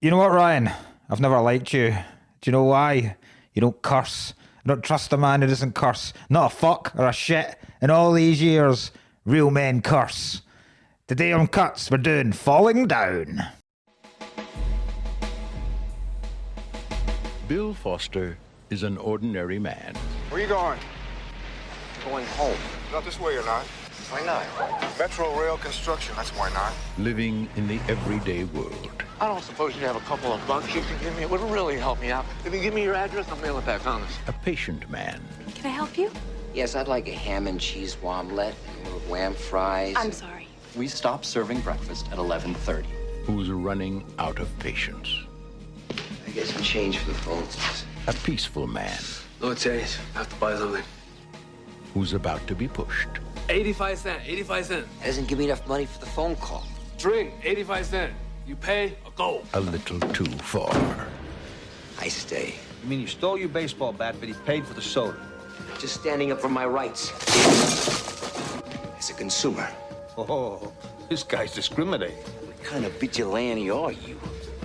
You know what, Ryan? I've never liked you. Do you know why? You don't curse. I don't trust a man who doesn't curse. Not a fuck or a shit. In all these years, real men curse. Today on Cuts, we're doing Falling Down. Bill Foster is an ordinary man. Where you going? Going home. Not this way or not. Why not? Metro rail construction, that's why not. Living in the everyday world. I don't suppose you have a couple of bucks you can give me. It would really help me out. If you give me your address, I'll mail it back, honest. A patient man. Can I help you? Yes, I'd like a ham and cheese omelet and a little wham fries. I'm sorry. We stopped serving breakfast at 11:30. Who's running out of patience. I get some change for the phone, please. A peaceful man No change. I have to buy something. who's about to be pushed. 85 cents. 85 cents. That doesn't give me enough money for the phone call. Drink. 85 cents. You pay or go. A little too far. I stay. You mean you stole your baseball bat, but he paid for the soda? Just standing up for my rights. As a consumer. Oh, this guy's discriminating. What kind of vigilante are you?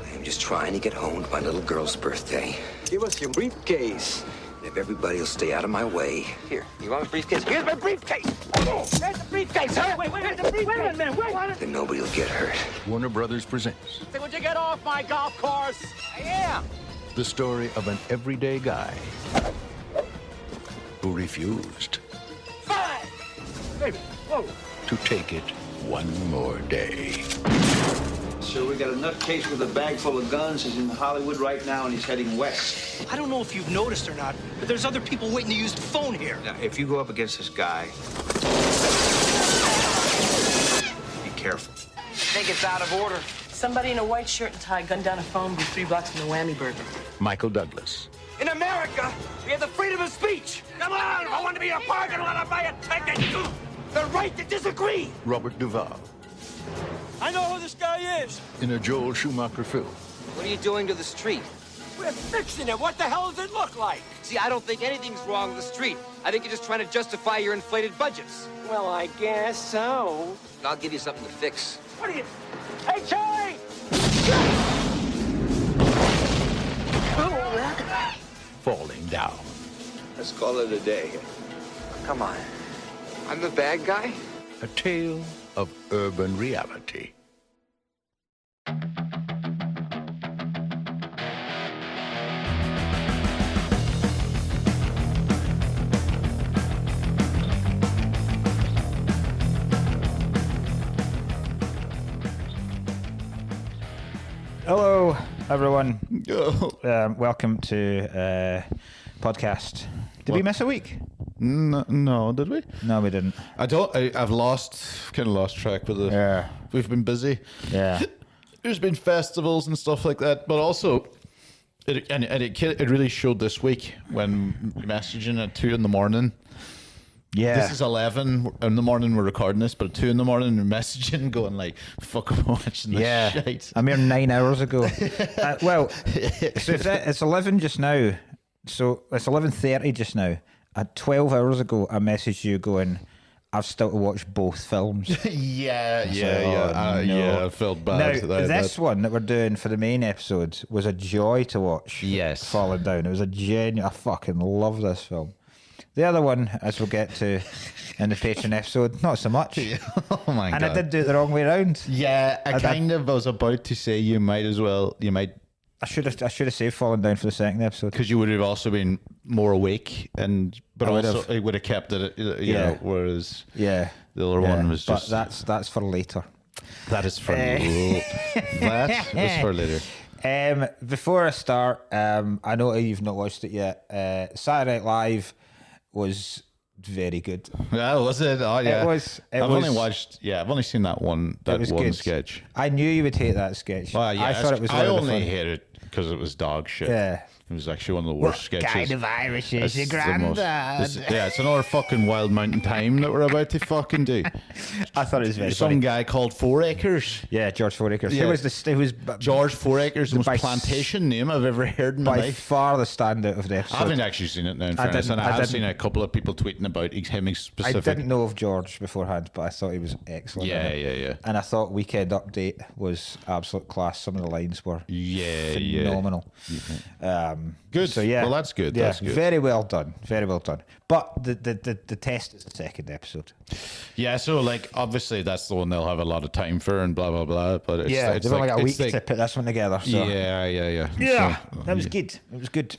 I am just trying to get home to my little girl's birthday. Give us your briefcase. And if everybody will stay out of my way. Here, you want my briefcase? Here's my briefcase. Where's the briefcase, huh? Wait, where's the briefcase? Wait a minute, wait. Then nobody will get hurt. Warner Brothers presents Say, would you get off my golf course? I am. the story of an everyday guy who refused Five. Baby, whoa. to take it one more day. Sir, we got a nutcase with a bag full of guns. He's in Hollywood right now, and he's heading west. I don't know if you've noticed or not, but there's other people waiting to use the phone here. Now, if you go up against this guy, be careful. I think it's out of order. Somebody in a white shirt and tie gunned down a phone booth 3 blocks from the Whammy Burger. Michael Douglas. In America, we have the freedom of speech. Come on, if I want to be a parking lot, I'll buy a ticket. The right to disagree. Robert Duvall. I know who this guy is. In a Joel Schumacher film. What are you doing to the street? We're fixing it. What the hell does it look like? See, I don't think anything's wrong with the street. I think you're just trying to justify your inflated budgets. Well, I guess so. I'll give you something to fix. What are you... Hey, Charlie! Falling Down. Let's call it a day. Come on. I'm the bad guy? A tale of urban reality. Hello, everyone. Welcome to podcast. Did we miss a week? No, did we? No, we didn't. I've kind of lost track with it. Yeah. We've been busy. Yeah. There's been festivals and stuff like that, but also, it really showed this week when messaging at 2 a.m. Yeah. This is 11 in the morning. We're recording this, but at 2 a.m. we're messaging, going like, "Fuck, I'm watching this shit." A mere 9 hours ago. Well, so it's 11 just now. So it's 11:30 just now. At 12 hours ago, I messaged you going, "I've still to watch both films." Yeah. No. I felt bad. Now, this one that we're doing for the main episode was a joy to watch. Yes. Falling Down. It was a genuine. I fucking love this film. The other one, as we'll get to in the Patreon episode, not so much. Oh my god! And I did do it the wrong way around. Yeah, I kind of was about to say you might. I should have saved Falling Down for the second episode because you would have also been more awake, but also it would have kept it. You know, whereas the other one was just. But that's for later. That is for that is for later. Before I start, I know you've not watched it yet. Saturday Night Live was very good. Yeah, was it? Oh yeah, it was. I've only seen that one. That was one good. sketch. I knew you would hate that sketch. Well, yeah, I thought it was. I only hate it because it was dog shit. Yeah. It was actually one of the worst sketches. Kind of Irish is your It's the most- granddad? it's another fucking Wild Mountain Time that we're about to fucking do. I thought it was very Some funny. guy called 4 Acres. Yeah, George Fouracres. Yeah. Who was this? It was George 4 Acres, the most by plantation name I've ever heard in my by life. far the standout of the episode. I haven't actually seen it now, in fairness, and I have seen a couple of people tweeting about him I specific. didn't know of George beforehand, but I thought he was excellent. in Yeah, it. yeah. And I thought Weekend Update was absolute class. Some of the lines were phenomenal. Good. So yeah, Well, that's good. Yeah, That's good. very well done. Very well done. But the test is the second episode. Yeah, so like obviously that's the one they'll have a lot of time for and blah blah blah. But it's, Yeah, it's they've only like, got a it's week like- to put this one together. So. Yeah. Yeah, So, that was good. It was good.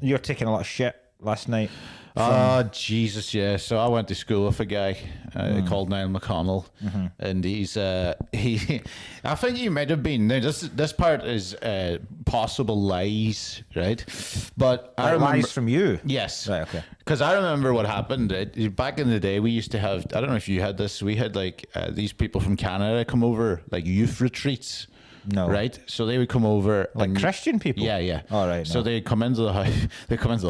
You're taking a lot of shit last night. Oh Jesus, yeah. So I went to school with a guy called Niall McConnell, and he's he. I think he might have been. Now this part is possible lies, right? But I remember Lies from you. Yes. Right, okay. Because I remember what happened. Back in the day, we used to have, I don't know if you had this, we had like these people from Canada come over, like youth retreats. No. Right? So they would come over. Like Christian people? Yeah, yeah. All right, So no. they'd come into the house, they come into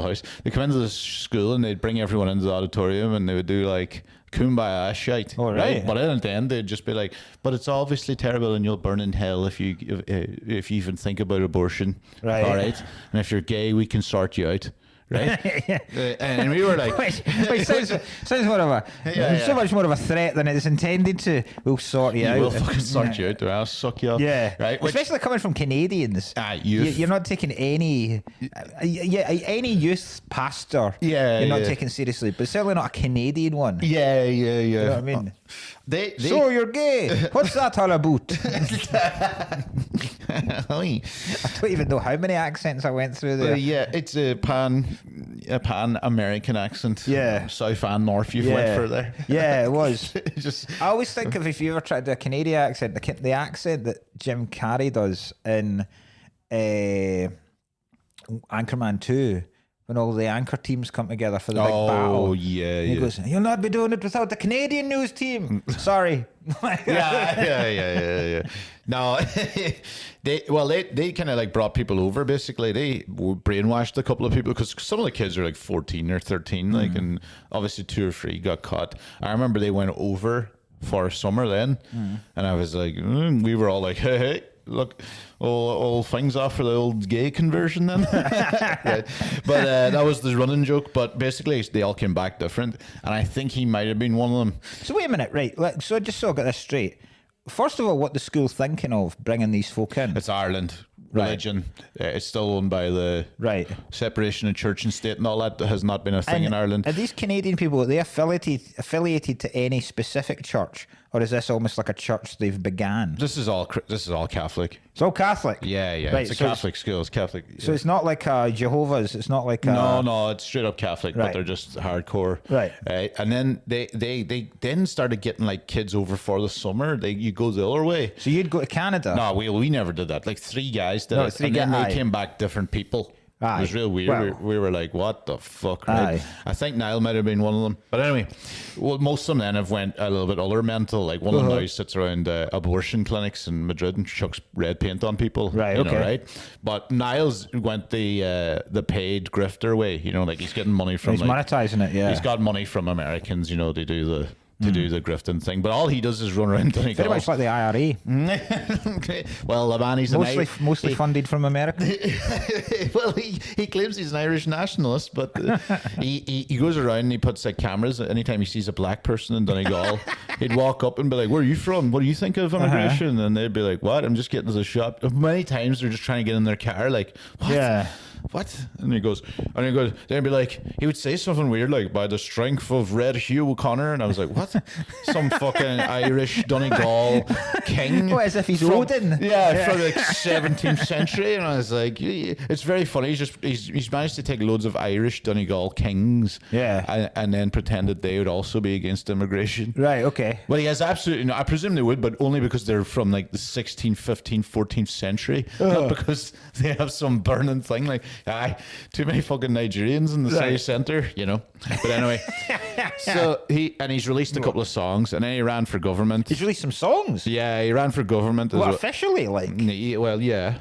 the school and they'd bring everyone into the auditorium and they would do like kumbaya shite. All right. But at the end, they'd just be like, but it's obviously terrible and you'll burn in hell if you even think about abortion. Right. All right. And if you're gay, we can sort you out. Right? And we were like, Wait, sounds more of a so much more of a threat than it's intended to. We'll sort you out. we'll fucking sort you out or I'll suck you up. Yeah, Right? Especially coming from Canadians. You're not taking any youth pastor. Yeah, you're not yeah. taking seriously, but certainly not a Canadian one. Yeah. You know what I mean? They So you're gay? What's that all about? Oi. I don't even know how many accents I went through there. Yeah, it's a pan American accent. Yeah. South and north you've went for there. Yeah, it was. Just I always think of if you ever tried to do a Canadian accent, the accent that Jim Carrey does in Anchorman 2, when all the anchor teams come together for the big battle. Oh yeah, And he yeah. goes, "You'll not be doing it without the Canadian news team." Sorry. yeah. No, they kind of like brought people over. Basically, they brainwashed a couple of people because some of the kids are like 14 or 13, like, and obviously 2 or 3 got caught. I remember they went over for summer then, and I was like, we were all like, hey. Look, all things off for the old gay conversion then. Right. But that was the running joke. But basically, they all came back different. And I think he might have been one of them. So wait a minute, right? So just so I got this straight. First of all, what the school thinking of bringing these folk in? It's Ireland. Religion. It's still owned by the separation of church and state and all that has not been a thing in Ireland. Are these Canadian people, are they affiliated to any specific church? Or is this almost like a church they've began? This is all Catholic. It's all Catholic? Yeah. Right, it's a so Catholic school. It's Catholic. So it's not like Jehovah's. It's not like No, it's straight up Catholic, Right. but they're just hardcore. Right. And then they then started getting like kids over for the summer. You go the other way. So you'd go to Canada? No, we never did that. Like 3 guys did No, it, 3 and then guys. they came back different people. Aye. It was real weird. Well. We were like, what the fuck, right? Aye. I think Niall might have been one of them. But anyway, well, most of them then have went a little bit other mental. Like one of them now sits around abortion clinics in Madrid and chucks red paint on people. Right, you know, okay. right? But Niall's went the paid grifter way. You know, like he's getting money from... He's monetizing it, yeah. He's got money from Americans, you know, to do the grifting thing. But all he does is run around Donegal. Very much like the IRA. Well, the man, he's Mostly funded from America. well, he claims he's an Irish nationalist, but he goes around and he puts like cameras. Anytime he sees a black person in Donegal, he'd walk up and be like, "Where are you from? What do you think of immigration?" And they'd be like, "What? I'm just getting to the shop." Many times they're just trying to get in their car, like, "What? Yeah. What?" And he goes, they'd be like, he would say something weird like, "By the strength of Red Hugh O'Connor," and I was like, "What?" Some fucking Irish Donegal king. What, as if he's from, Odin? Yeah, from like 17th century, and I was like, it's very funny. He's managed to take loads of Irish Donegal kings, and then pretend that they would also be against immigration. Right. Okay. Well, he has absolutely no. I presume they would, but only because they're from like the 16th, 15th, 14th century, not because they have some burning thing like, too many fucking Nigerians in the city centre, you know. But anyway, so he's released a couple of songs, and then he ran for government. He's released some songs. Yeah, he ran for government. What, officially, like? Well, yeah.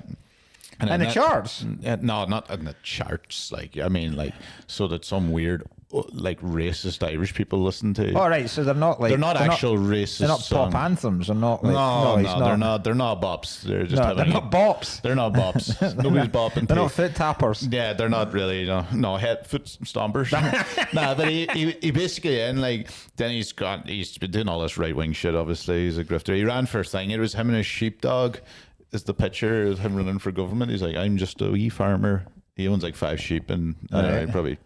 In the charts? No, not in the charts. Like, I mean, like, so that some weird, like, racist Irish people listen to. All right, so they're not actual racist. They're not pop anthms. They're not like they're not. They're not bops. They're just they're not bops. They're not bops. Nobody's bopping. They're not foot tappers. Yeah, they're not really. No head foot stompers. Nah, but he basically, and like then he's been doing all this right wing shit. Obviously, he's a grifter. He ran for a thing. It was him and his sheepdog. Is the picture of him running for government? He's like, I'm just a wee farmer. He owns like 5 sheep, and he probably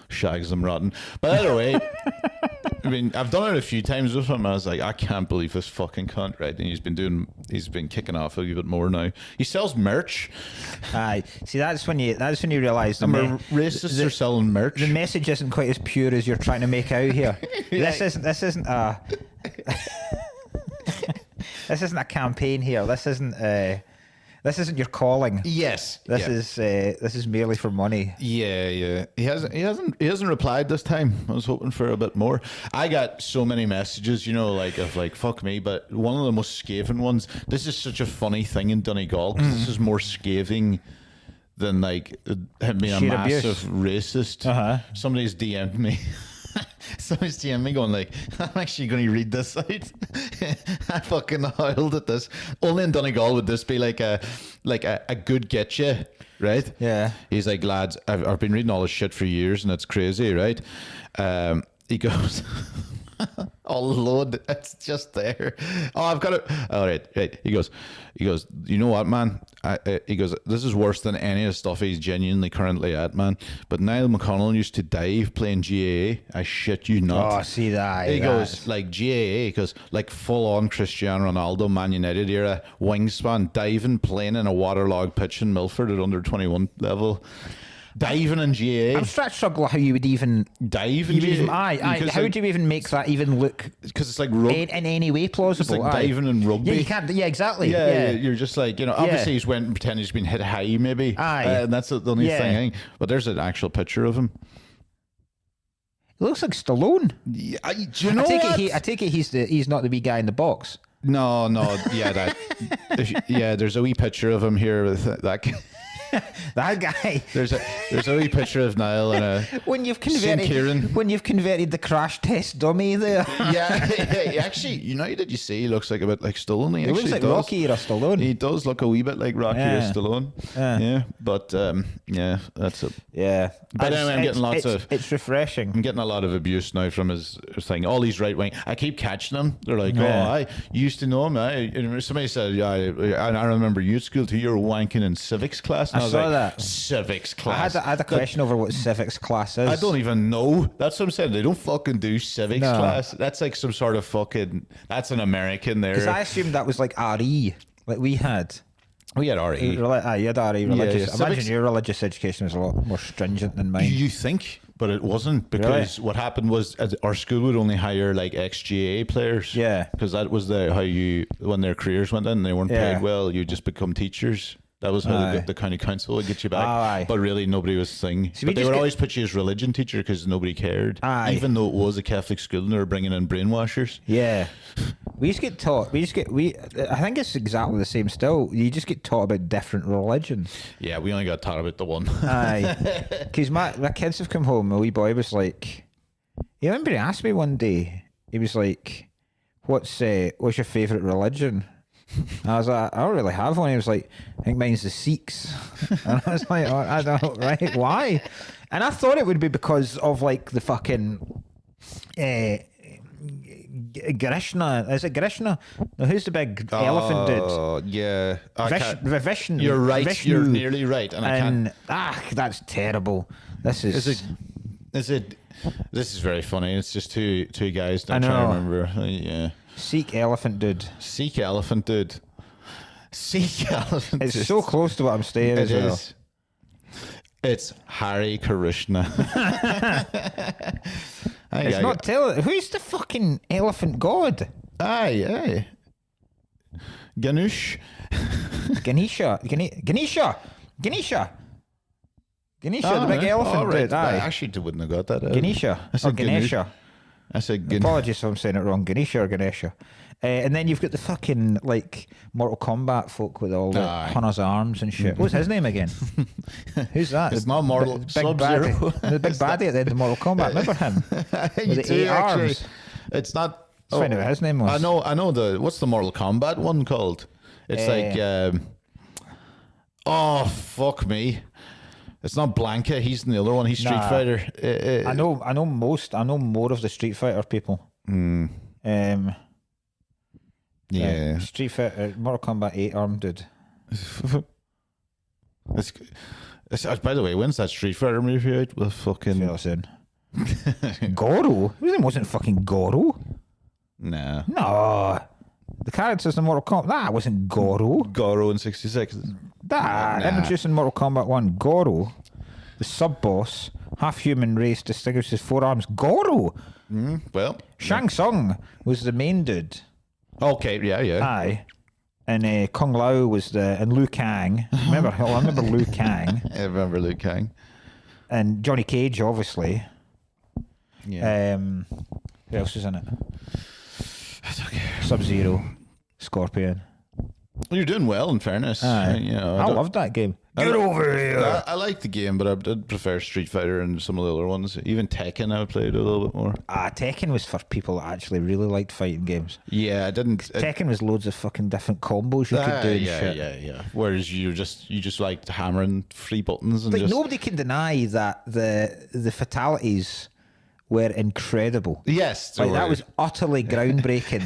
shags them rotten. But anyway, I mean, I've done it a few times with him. I was like, I can't believe this fucking cunt, right? And he's been kicking off a little bit more now. He sells merch. Aye, see, that's when you realise racists are selling merch. The message isn't quite as pure as you're trying to make out here. This isn't a this isn't a campaign here. This isn't your calling. Yes. This is merely for money. Yeah. He hasn't replied this time. I was hoping for a bit more. I got so many messages, of fuck me, but one of the most scathing ones. This is such a funny thing in Donegal because this is more scathing than like him being a massive racist. Somebody's DM'd me. Somebody's DM'd me going like, I'm actually going to read this out. I fucking howled at this. Only in Donegal would this be like a good get you, right? Yeah. He's like, lads, I've been reading all this shit for years and it's crazy, right? He goes, oh Lord, it's just there. Oh, I've got it. All right. He goes, you know what, man? He goes, this is worse than any of the stuff he's genuinely currently at, man. But Niall McConnell used to dive playing GAA. I shit you not. Oh, see that. He goes, like GAA, because like full on Cristiano Ronaldo, Man United era, wingspan, diving, playing in a waterlogged pitch in Milford at under 21 level. Diving in GAA. I'm trying to struggle how you would even dive in GAA. How would you even make that even look? Because it's like in any way plausible. It's like diving in rugby. Yeah, you can't. Yeah, exactly. Yeah. You're just like, obviously he's went and pretended he's been hit high, maybe. And that's the only thing. But there's an actual picture of him. He looks like Stallone. Yeah, do you know I take it he's not the wee guy in the box. No. Yeah, there's a wee picture of him here with that guy. That guy. There's a wee picture of Niall and a when you've converted the crash test dummy there. Yeah, actually, did you see he looks like a bit like Stallone? He looks like Rocky or Stallone. He does look a wee bit like Rocky or Stallone. Yeah, but that's it. Yeah, but anyway, I'm getting lots of. It's refreshing. I'm getting a lot of abuse now from his thing. All these right wing. I keep catching them. They're like, I used to know him. Somebody said, I remember you at school too. You were wanking in civics class. I saw that. Civics class. I had a question over what civics class is. I don't even know. That's what I'm saying. They don't fucking do civics class. That's like some sort of fucking. That's an American there. Because I assumed that was like RE, like we had. We had RE. You had RE religious. Yeah. Imagine your religious education was a lot more stringent than mine. You think? But it wasn't, because what happened was our school would only hire like ex-GAA players. Yeah. Because that was when their careers went in, they weren't paid well, you just become teachers. That was how the county council would get you back. But really, nobody was singing. So but they would always put you as religion teacher because nobody cared. Even though it was a Catholic school and they were bringing in brainwashers. Yeah. We used to get taught, I think it's exactly the same still. You just get taught about different religions. Yeah, we only got taught about the one. Because my kids have come home, my wee boy was like, you remember he asked me one day, he was like, what's your favourite religion? And I was like, I don't really have one. He was like, I think mine's the Sikhs. And I was like, I don't know, right? Why? And I thought it would be because of like the fucking Krishna. Is it Krishna? No, who's the big elephant dude? Oh, yeah. Vishnu. You're right. Vishnu. You're nearly right. And that's terrible. This is it? This is very funny. It's just two guys. I'm trying to remember. Yeah. Sikh elephant dude. Sikh elephant dude. Sikh elephant dude. It's so close to what I'm saying as well. It's Hare Krishna. It's not telling. Who's the fucking elephant god? Aye. Ganesh. Ganesha, the big elephant dude. I actually wouldn't have got that. Ganesha. I said Apologies if I'm saying it wrong. Ganesha or Ganesha. And then you've got the fucking like Mortal Kombat folk with all the Hunter's arms and shit. What's his name again? Who's that? It's not Mortal big Sub-Zero. baddie. The big baddie at the end of Mortal Kombat. Remember him? With the 8 arms. It's not. Let's find out what his name was. I know what's the Mortal Kombat one called? It's like oh fuck me. It's not Blanca. He's in the other one. He's Street Fighter. I know more of the Street Fighter people. Yeah. Street Fighter, Mortal Kombat 8 arm dude. It's, by the way, when's that Street Fighter movie out? With fucking Fair soon. Goro? His name wasn't fucking Goro. Nah. No. The characters in Mortal Kombat. That wasn't Goro. Goro in 66. Introducing Mortal Kombat 1. Goro, the sub boss, half human race, distinguishes 4 arms. Goro. Well, Shang Tsung was the main dude. Okay, yeah. Aye. And Kung Lao was and Liu Kang. I remember Liu Kang. I remember Liu Kang. And Johnny Cage, obviously. Yeah. Who else is in it? Okay. Sub-Zero, Scorpion. Well, you're doing well, in fairness. Aye. You know, I loved that game. Get over here. I like the game, but I did prefer Street Fighter and some of the other ones. Even Tekken, I played a little bit more. Tekken was for people that actually really liked fighting games. Yeah, I didn't. Tekken was loads of fucking different combos you could do and shit. Yeah. Whereas you just liked hammering 3 buttons and Like, just nobody can deny that the fatalities were incredible. Yes, like that was utterly groundbreaking.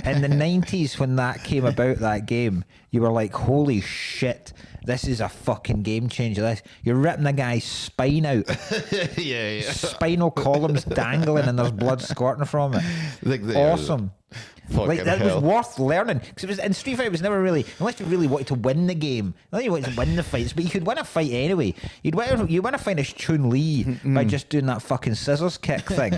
In the 90s when that came about, that game, you were like, holy shit, this is a fucking game changer. You're ripping a guy's spine out. yeah. Spinal columns dangling and there's blood squirting from it. Awesome. Like that was worth learning because it was in Street Fighter. It was never really, unless you really wanted to win the game. Not you wanted to win the fights, but you could win a fight anyway. You want to finish Chun-Li by just doing that fucking scissors kick thing,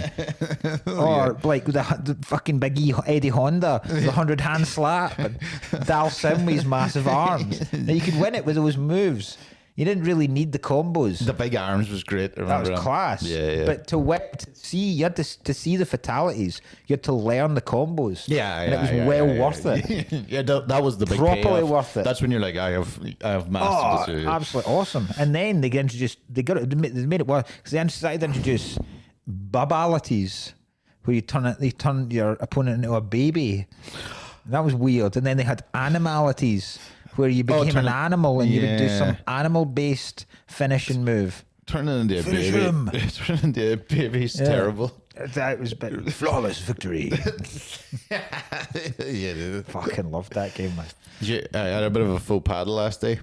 or like the fucking Big Eddie Honda, the 100-hand slap, and Dal Sim with his massive arms. Now you could win it with those moves. You didn't really need the combos. The big arms was great. That was class. Yeah. But to see, you had to see the fatalities. You had to learn the combos. Yeah, and it was well worth it. Yeah, that was the big properly payoff. worth it. That's when you're like, I have mastered this. Absolutely awesome. And then they made it work because they started to introduce babalities, where you turn your opponent into a baby. That was weird. And then they had animalities, where you became an animal and you would do some animal-based finishing move. Turning into a Finish baby. him. Turning into a baby is terrible. That was flawless victory. Yeah, dude. Fucking loved that game, man. I had a bit of a faux pas the last day.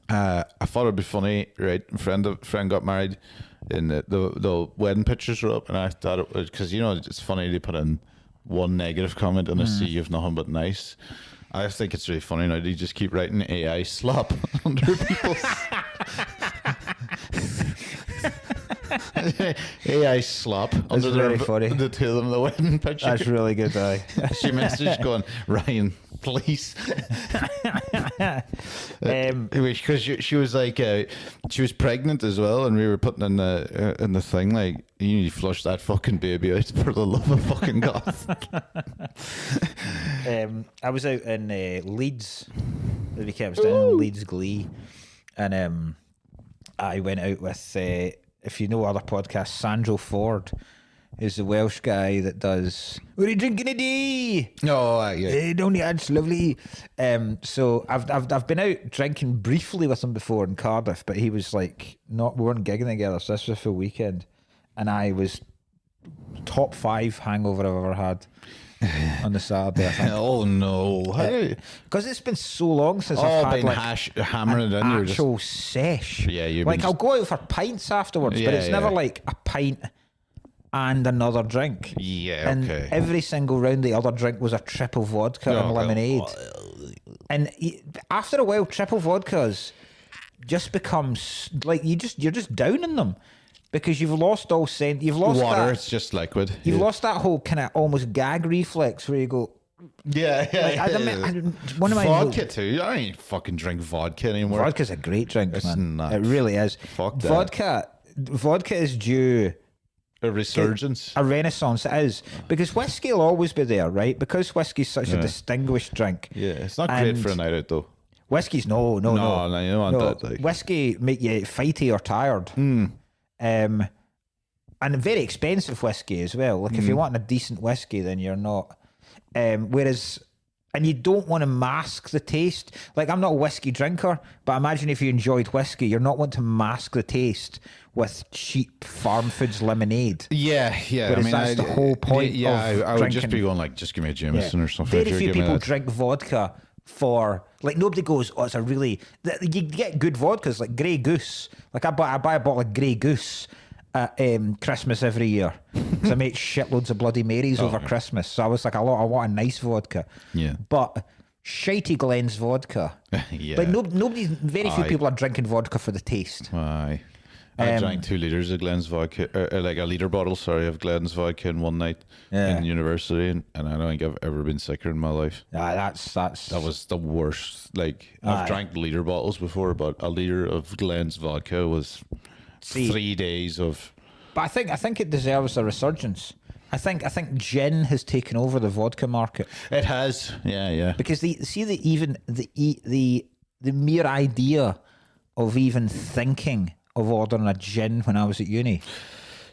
I thought it'd be funny, right? A friend got married, and the wedding pictures were up, and I thought it was because it's funny they put in one negative comment and a sea of nothing but nice. I just think it's really funny now. They just keep writing AI slop under people's AI slop under the two of them in the wedding picture. That's really good, aye. She messaged going, Ryan, please. Because she was like, she was pregnant as well, and we were putting in the thing like, you need to flush that fucking baby out for the love of fucking God. I was out in Leeds the weekend. I was down in Leeds Glee, and I went out with, if you know other podcasts, Sandro Ford is the Welsh guy that does "What are you drinking today?" Oh, yeah. Don't you? It's lovely. So I've been out drinking briefly with him before in Cardiff, but he was like we weren't gigging together, so this was a full weekend, and I was top 5 hangover I've ever had on the Saturday, I think. Oh no! Because it's been so long since I've had hammering it in. Actual sesh. Yeah, you've like been I'll go out for pints afterwards, but it's never like a pint and another drink. Yeah, and okay. every single round, the other drink was a triple vodka and lemonade. And after a while, triple vodkas just becomes like you're just downing them. Because you've lost all scent. You've lost water. It's just liquid. You've lost that whole kind of almost gag reflex where you go. Yeah. One of my vodka too. I don't fucking drink vodka anymore. Vodka's a great drink, it's man. Not. It really is. Fuck that. Vodka is due A resurgence. A renaissance it is. Because whiskey will always be there, right? Because whiskey's such a distinguished drink. Yeah, it's not great for a night out though. Whiskey's no, you don't want that. Like. Whiskey make you fighty or tired. And very expensive whiskey as well. Like if you want a decent whiskey, then you're not. Whereas, and you don't want to mask the taste. Like I'm not a whiskey drinker, but imagine if you enjoyed whiskey, you're not want to mask the taste with cheap farm foods lemonade. Yeah. Whereas that's the whole point. I would just be going like, just give me a Jameson or something. Very few people drink vodka for like nobody goes. Oh, it's a really. You get good vodkas like Grey Goose. Like I buy a bottle of Grey Goose at Christmas every year. So I make shitloads of Bloody Marys over Christmas. So I was like, I want a nice vodka. Yeah. But Shitey Glen's vodka. Like very few people are drinking vodka for the taste. Aye. I drank 2 liters of Glen's vodka, like a liter bottle, of Glen's vodka in one night in university, and I don't think I've ever been sicker in my life. That was the worst. Like I've drank liter bottles before, but a liter of Glen's vodka was 3 days of. But I think it deserves a resurgence. I think gin has taken over the vodka market. It has, yeah. Because the mere idea of even thinking of ordering a gin when I was at uni,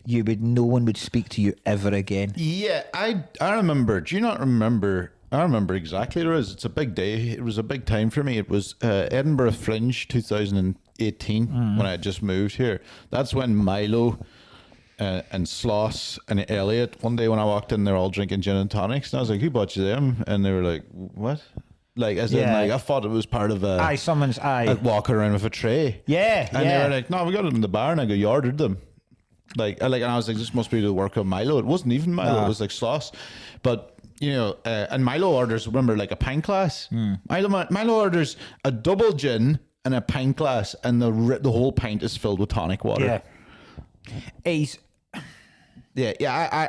no one would speak to you ever again. Yeah, I remember. Do you not remember? I remember exactly. It's a big day. It was a big time for me. It was Edinburgh Fringe 2018 when I had just moved here. That's when Milo and Sloss and Elliot, one day when I walked in, they're all drinking gin and tonics, and I was like, "Who bought you them?" And they were like, "What?" Like, as in, like, I thought it was part of someone's walking around with a tray. Yeah, and they were like, "No, we got it in the bar." And I go, "You ordered them?" And I was like, "This must be the work of Milo." It wasn't even Milo; it was like Sloss. But and Milo orders, remember, like a pint glass. Milo orders a double gin and a pint glass, and the whole pint is filled with tonic water. Yeah.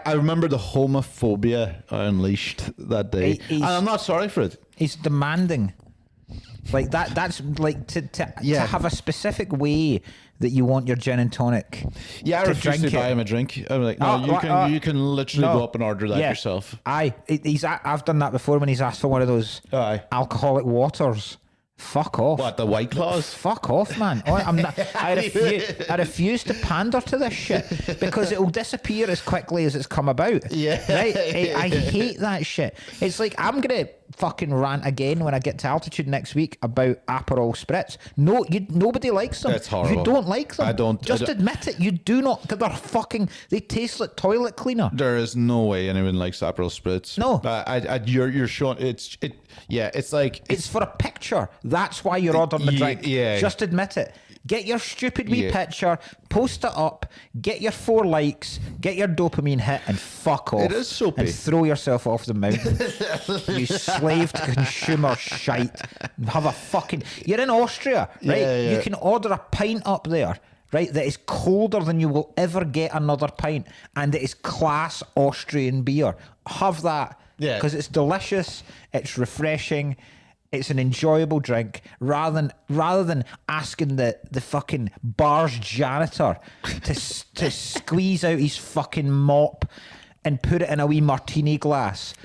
I remember the homophobia I unleashed that day, and I'm not sorry for it. He's demanding, like that. That's like to have a specific way that you want your gin and tonic. Yeah, I refuse to buy him a drink. I'm like, no, you can literally go up and order that yourself. I've done that before when he's asked for one of those alcoholic waters. Fuck off. What, the White Claws? Fuck off, man. I refuse to pander to this shit because it will disappear as quickly as it's come about. Yeah. Right? I hate that shit. It's like, I'm going to fucking rant again when I get to Altitude next week about Aperol Spritz. No, nobody likes them. It's horrible. You don't like them. I don't. Admit it. You do not. They taste like toilet cleaner. There is no way anyone likes Aperol Spritz. No. You're showing it's like it's for a picture. That's why you're ordering the drink. Yeah. Just admit it. Get your stupid wee picture, post it up, get your 4 likes, get your dopamine hit, and fuck off. It is soapy. And throw yourself off the mountain. You slave to consumer shite. Have a fucking. You're in Austria, right? Yeah. You can order a pint up there, right? That is colder than you will ever get another pint, and it is class Austrian beer. Have that. Yeah. Because it's delicious, it's refreshing, it's an enjoyable drink. Rather than asking the fucking bar's janitor to squeeze out his fucking mop and put it in a wee martini glass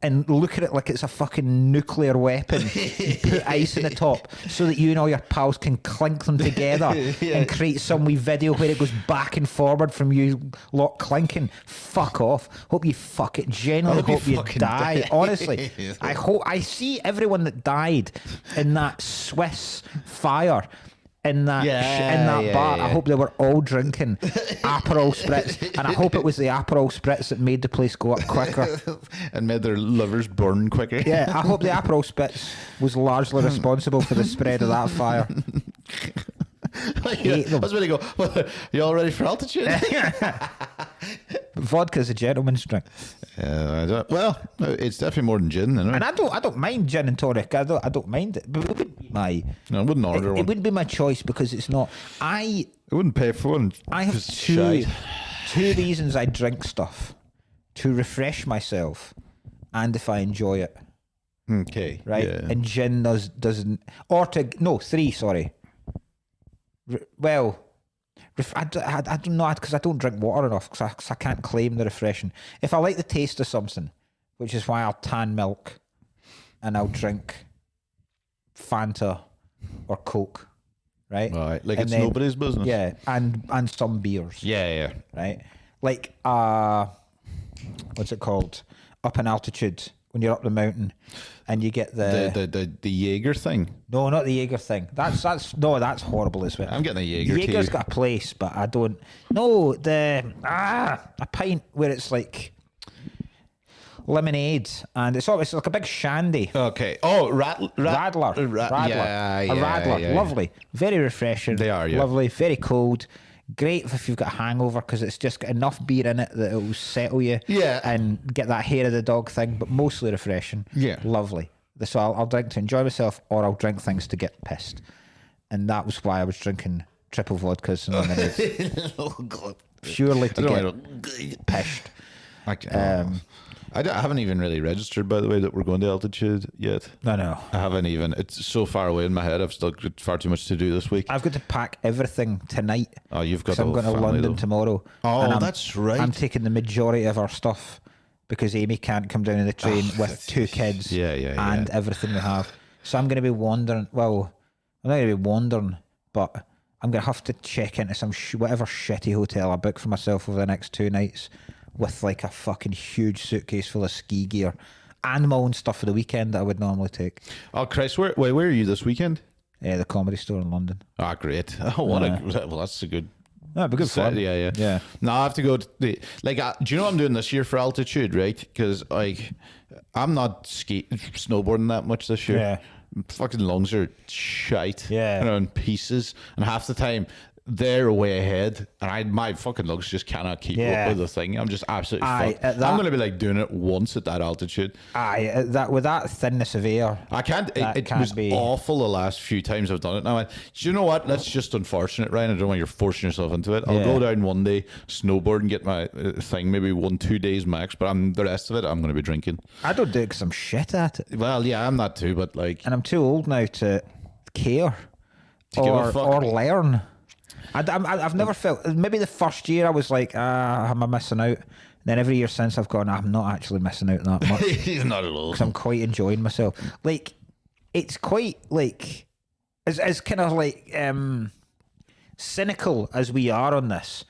and look at it like it's a fucking nuclear weapon. Put ice in the top so that you and all your pals can clink them together and create some wee video where it goes back and forward from you lot clinking. Fuck off. Hope you fuck it. Genuinely hope you die. Honestly. I see everyone that died in that Swiss fire. In that bar, I hope they were all drinking Aperol Spritz, and I hope it was the Aperol Spritz that made the place go up quicker and made their livers burn quicker. Yeah, I hope the Aperol Spritz was largely responsible for the spread of that fire. I was going to go, well, you all ready for Altitude? Vodka's a gentleman's drink. Well, it's definitely more than gin, isn't it? And I don't mind gin and tonic. I don't mind it, but it wouldn't be I wouldn't order one. It wouldn't be my choice because it's not. I wouldn't pay for one. I have two reasons I drink stuff: to refresh myself, and if I enjoy it. Okay. Right. Yeah. And gin doesn't. Or to no 3. Sorry. Well, I don't know, because I don't drink water enough, because I can't claim the refreshing. If I like the taste of something, which is why I'll tan milk and I'll drink Fanta or Coke, right? Right, like and it's nobody's business. Yeah, and some beers. Yeah. Right? Like, what's it called? Up in altitude, when you're up the mountain and you get the Jaeger thing. No, not the Jaeger thing. That's horrible as well. I'm getting a Jaeger. Jaeger's got a place, but I don't. No, a pint where it's like lemonade, and it's obviously like a big shandy. Okay. Oh, Radler. Yeah, a Radler. yeah. Lovely. Very refreshing. They are, yeah. Lovely. Very cold. Great if you've got a hangover, because it's just got enough beer in it that it will settle you. Yeah. And get that hair of the dog thing, but mostly refreshing. Yeah. Lovely. So I'll drink to enjoy myself, or I'll drink things to get pissed. And that was why I was drinking triple vodkas and lemonades. Purely to get pissed. I haven't even really registered, by the way, that we're going to altitude yet. No. I haven't even. It's so far away in my head. I've still got far too much to do this week. I've got to pack everything tonight. Oh, you've got. 'Cause I'm going to London tomorrow. Oh, that's right. I'm taking the majority of our stuff because Amy can't come down in the train with two kids. And everything we have. So I'm going to be wandering. Well, I'm not going to be wandering, but I'm going to have to check into some whatever shitty hotel I book for myself over the next 2 nights, with like a fucking huge suitcase full of ski gear and my own stuff for the weekend that I would normally take. Oh, Christ, where are you this weekend? The Comedy Store in London. Ah, great. Oh, well, that's a good. That'd be good fun. Yeah. No, I have to go to do you know what I'm doing this year for altitude, right? Because like I'm not snowboarding that much this year. Yeah. Fucking lungs are shite. Yeah. You know, in pieces, and half the time they're way ahead, and my fucking lungs just cannot keep up with the thing. I'm just absolutely fucked. I'm going to be like doing it once at that altitude. With that thinness of air, I can't. It was awful the last few times I've done it. Now, do you know what? That's just unfortunate, Ryan. I don't want you forcing yourself into it. I'll go down one day, snowboard, and get my thing, maybe 1-2 days max. But the rest of it, I'm going to be drinking. I don't do it because I'm shit at it. Well, yeah, I'm not too, but like, and I'm too old now to care or learn. I've never felt. Maybe the first year I was like, am I missing out? And then every year since I've gone, I'm not actually missing out that much. He's not at all. Because I'm quite enjoying myself. Like, it's quite like, as kind of like cynical as we are on this.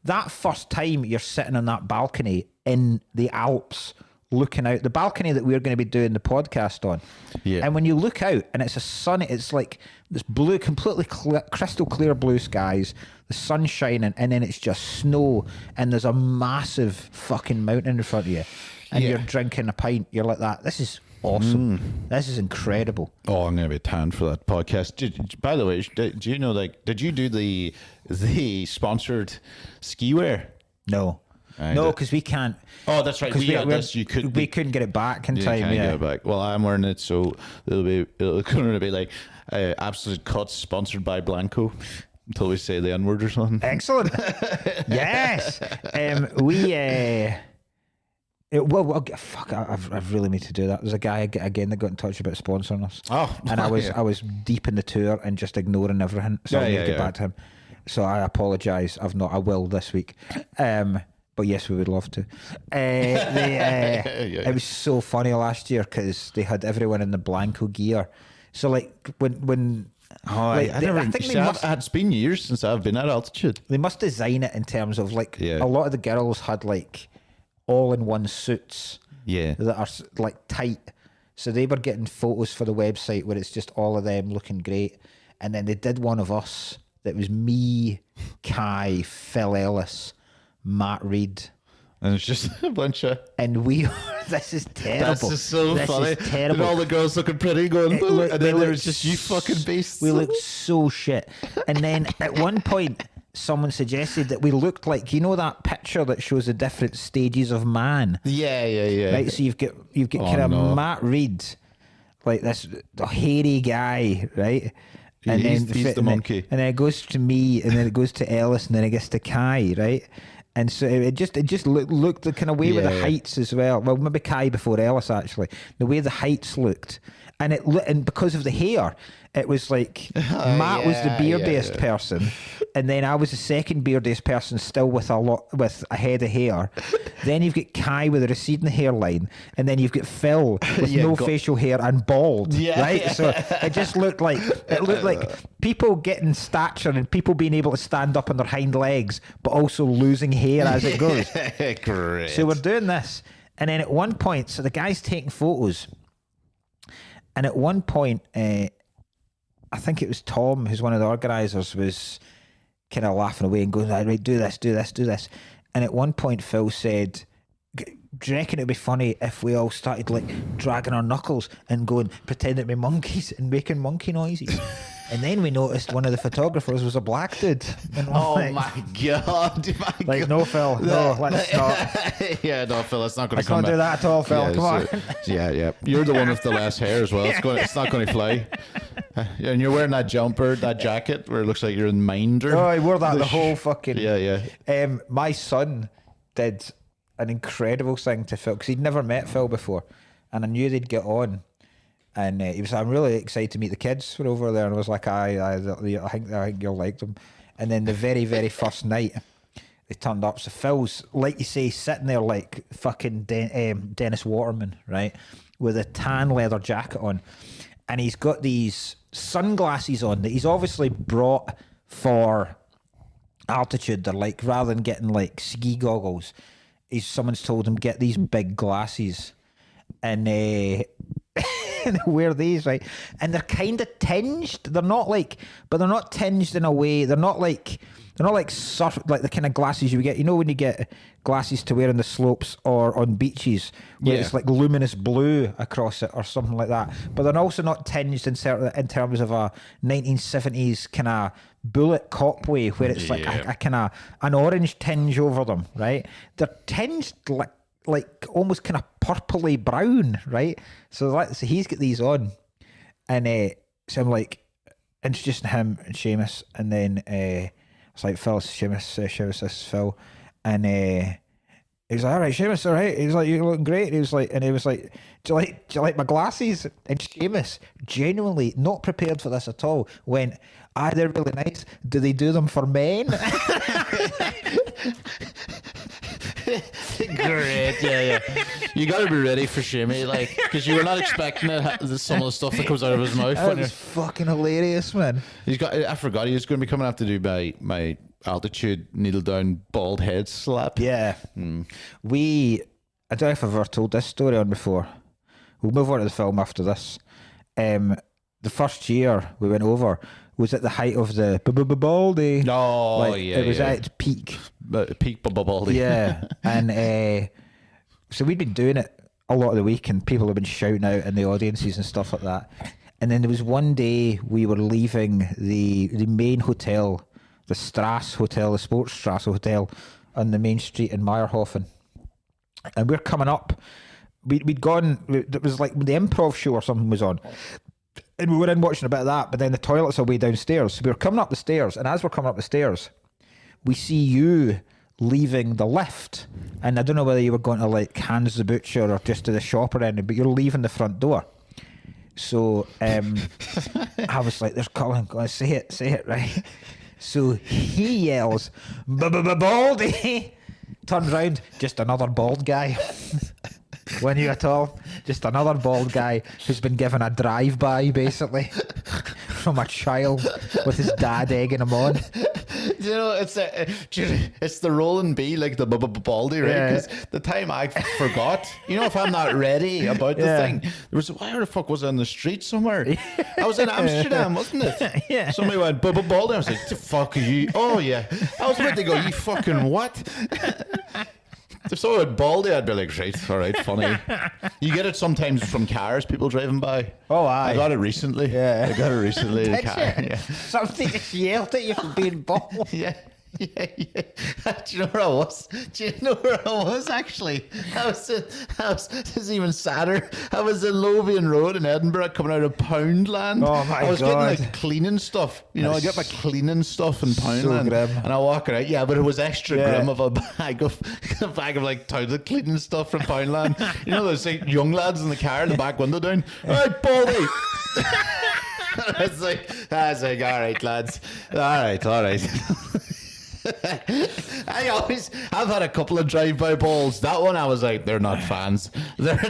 That first time you're sitting on that balcony in the Alps, looking out the balcony that we're going to be doing the podcast on. Yeah. And when you look out and it's a sunny, it's like this blue, completely crystal clear blue skies, the sun shining, and then it's just snow, and there's a massive fucking mountain in front of you, and you're drinking a pint. You're like that. This is awesome. This is incredible. Oh, I'm going to be tanned for that podcast. By the way, do you know, like, did you do the sponsored ski wear? No. No, because we can't. Oh, that's right. We couldn't get it back in time. Can't get it back. Well, I'm wearing it, so it'll going to be like Absolute Cuts sponsored by Blanco until we say the N word or something. Excellent. Yes. I really need to do that. There's a guy again that got in touch about sponsoring us. Oh, and I was deep in the tour and just ignoring everything. So I need to get back to him. So I apologise. I will this week. But yes, we would love to. It was so funny last year because they had everyone in the Blanco gear. So like when it's been years since I've been at altitude. They must design it in terms of like a lot of the girls had like all-in-one suits. Yeah, that are like tight. So they were getting photos for the website where it's just all of them looking great. And then they did one of us that was me, Kai, Phil Ellis, Matt Reed, and it's just a bunch of. And we, this is terrible. This is so funny. Is terrible. And all the girls looking pretty, going, and then there was just you fucking beasts. We looked so shit. And then at one point, someone suggested that we looked like, you know, that picture that shows the different stages of man. Yeah. Right. So you've got kind of Matt Reed, like this hairy guy, right? And he's the monkey. And then it goes to me, and then it goes to Ellis, and then it gets to Kai, right? And so it just looked the kind of way with the heights as well. Well, maybe Kai before Ellis, actually. The way the heights looked. And because of the hair, it was like Matt was the beardiest person, and then I was the second beardiest person still with a head of hair. Then you've got Kai with a receding hairline, and then you've got Phil with no facial hair and bald. Right? So it just looked like people getting stature and people being able to stand up on their hind legs, but also losing hair as it goes. Great. So we're doing this, and then at one point, so the guy's taking photos, and at one point, I think it was Tom, who's one of the organisers, was kind of laughing away and going, right, do this. And at one point, Phil said, do you reckon it'd be funny if we all started like dragging our knuckles and going, pretending to be monkeys and making monkey noises? And then we noticed one of the photographers was a black dude. Oh my God. Like, no, Phil, no, let's not. Yeah, no, Phil, it's not going to Let's come not do that at all, Phil. Yeah, Come on. Yeah. You're the one with the less hair as well. It's not going to fly. And you're wearing that jumper, that jacket, where it looks like you're in Minder. Oh, I wore that the whole fucking... Yeah. My son did an incredible thing to Phil, because he'd never met Phil before, and I knew they'd get on. And he was, I'm really excited to meet the kids. We're over there, and I was like, I think you'll like them. And then the very, very first night, they turned up. So Phil's, like you say, sitting there like fucking Dennis Waterman, right, with a tan leather jacket on, and he's got these sunglasses on that he's obviously brought for altitude. They're like, rather than getting like ski goggles, someone's told him get these big glasses, and and wear these, right? And they're kind of tinged. They're not like, but they're not tinged in a way. They're not like surf, like the kind of glasses you would get. You know when you get glasses to wear on the slopes or on beaches, where it's like luminous blue across it or something like that. But they're also not tinged in terms of a 1970s kind of bullet cop way, where it's like a kind of an orange tinge over them, right? They're tinged like almost kind of purpley brown, right? So he's got these on, and so I'm like introducing him and Seamus, and then it's like, Phil, Seamus, this is Phil, and he was like, all right, Seamus, all right. He was like, you're looking great. He was like, do you like my glasses? And Seamus, genuinely not prepared for this at all, went, they're really nice. Do they do them for men? Great, yeah. You got to be ready for Shimmy, like, because you were not expecting some of the stuff that comes out of his mouth. That was fucking hilarious, man. I forgot he was going to be coming up to do my altitude needle down bald head slap. Yeah. I don't know if I've ever told this story on before. We'll move on to the film after this. The first year we went over was at the height of the baldy. Oh, it was at its peak. Peak baldy. Yeah. And so we'd been doing it a lot of the week, and people have been shouting out in the audiences and stuff like that. And then there was one day we were leaving the main hotel, the Strasse Hotel, the Sportstrasse Hotel on the main street in Meyerhofen. And we're coming up. We'd gone, it was like the improv show or something was on. And we were in watching a bit of that, but then the toilets are way downstairs. So we were coming up the stairs, and as we're coming up the stairs, we see you leaving the lift. And I don't know whether you were going to like Hans the Butcher or just to the shop or anything, but you're leaving the front door. So I was like, there's Cullen, go on, say it, right? So he yells, baldy! Turns round, just another bald guy. When you at all, just another bald guy who's been given a drive-by, basically, from a child with his dad egging him on. You know, it's the rolling B, like the baldy, right? Because the time I forgot, you know, if I'm not ready about the thing, there was, where the fuck was I on the street somewhere? I was in Amsterdam, wasn't it? Yeah. Somebody went baldy. I was like, the fuck are you? Oh yeah. I was about to go, you fucking what? If someone went baldy, I'd be like, right, all right, funny. You get it sometimes from cars, people driving by. Oh, aye. I got it recently. Yeah. I got it recently in a Did car. you? Yeah. Something just yelled at you for being bald. Yeah. Do you know where I was? Do you know where I was actually? This is even sadder. I was in Lothian Road in Edinburgh coming out of Poundland. Oh my God. I was getting like cleaning stuff. You know, I get my cleaning stuff in Poundland. grim. And I walk out, but it was extra grim of a bag of like toilet cleaning stuff from Poundland. You know those like, young lads in the car, the back window down. All right, baldy. It's like, all right, lads. All right. I've had a couple of drive-by balls. That one, I was like, they're not fans. They're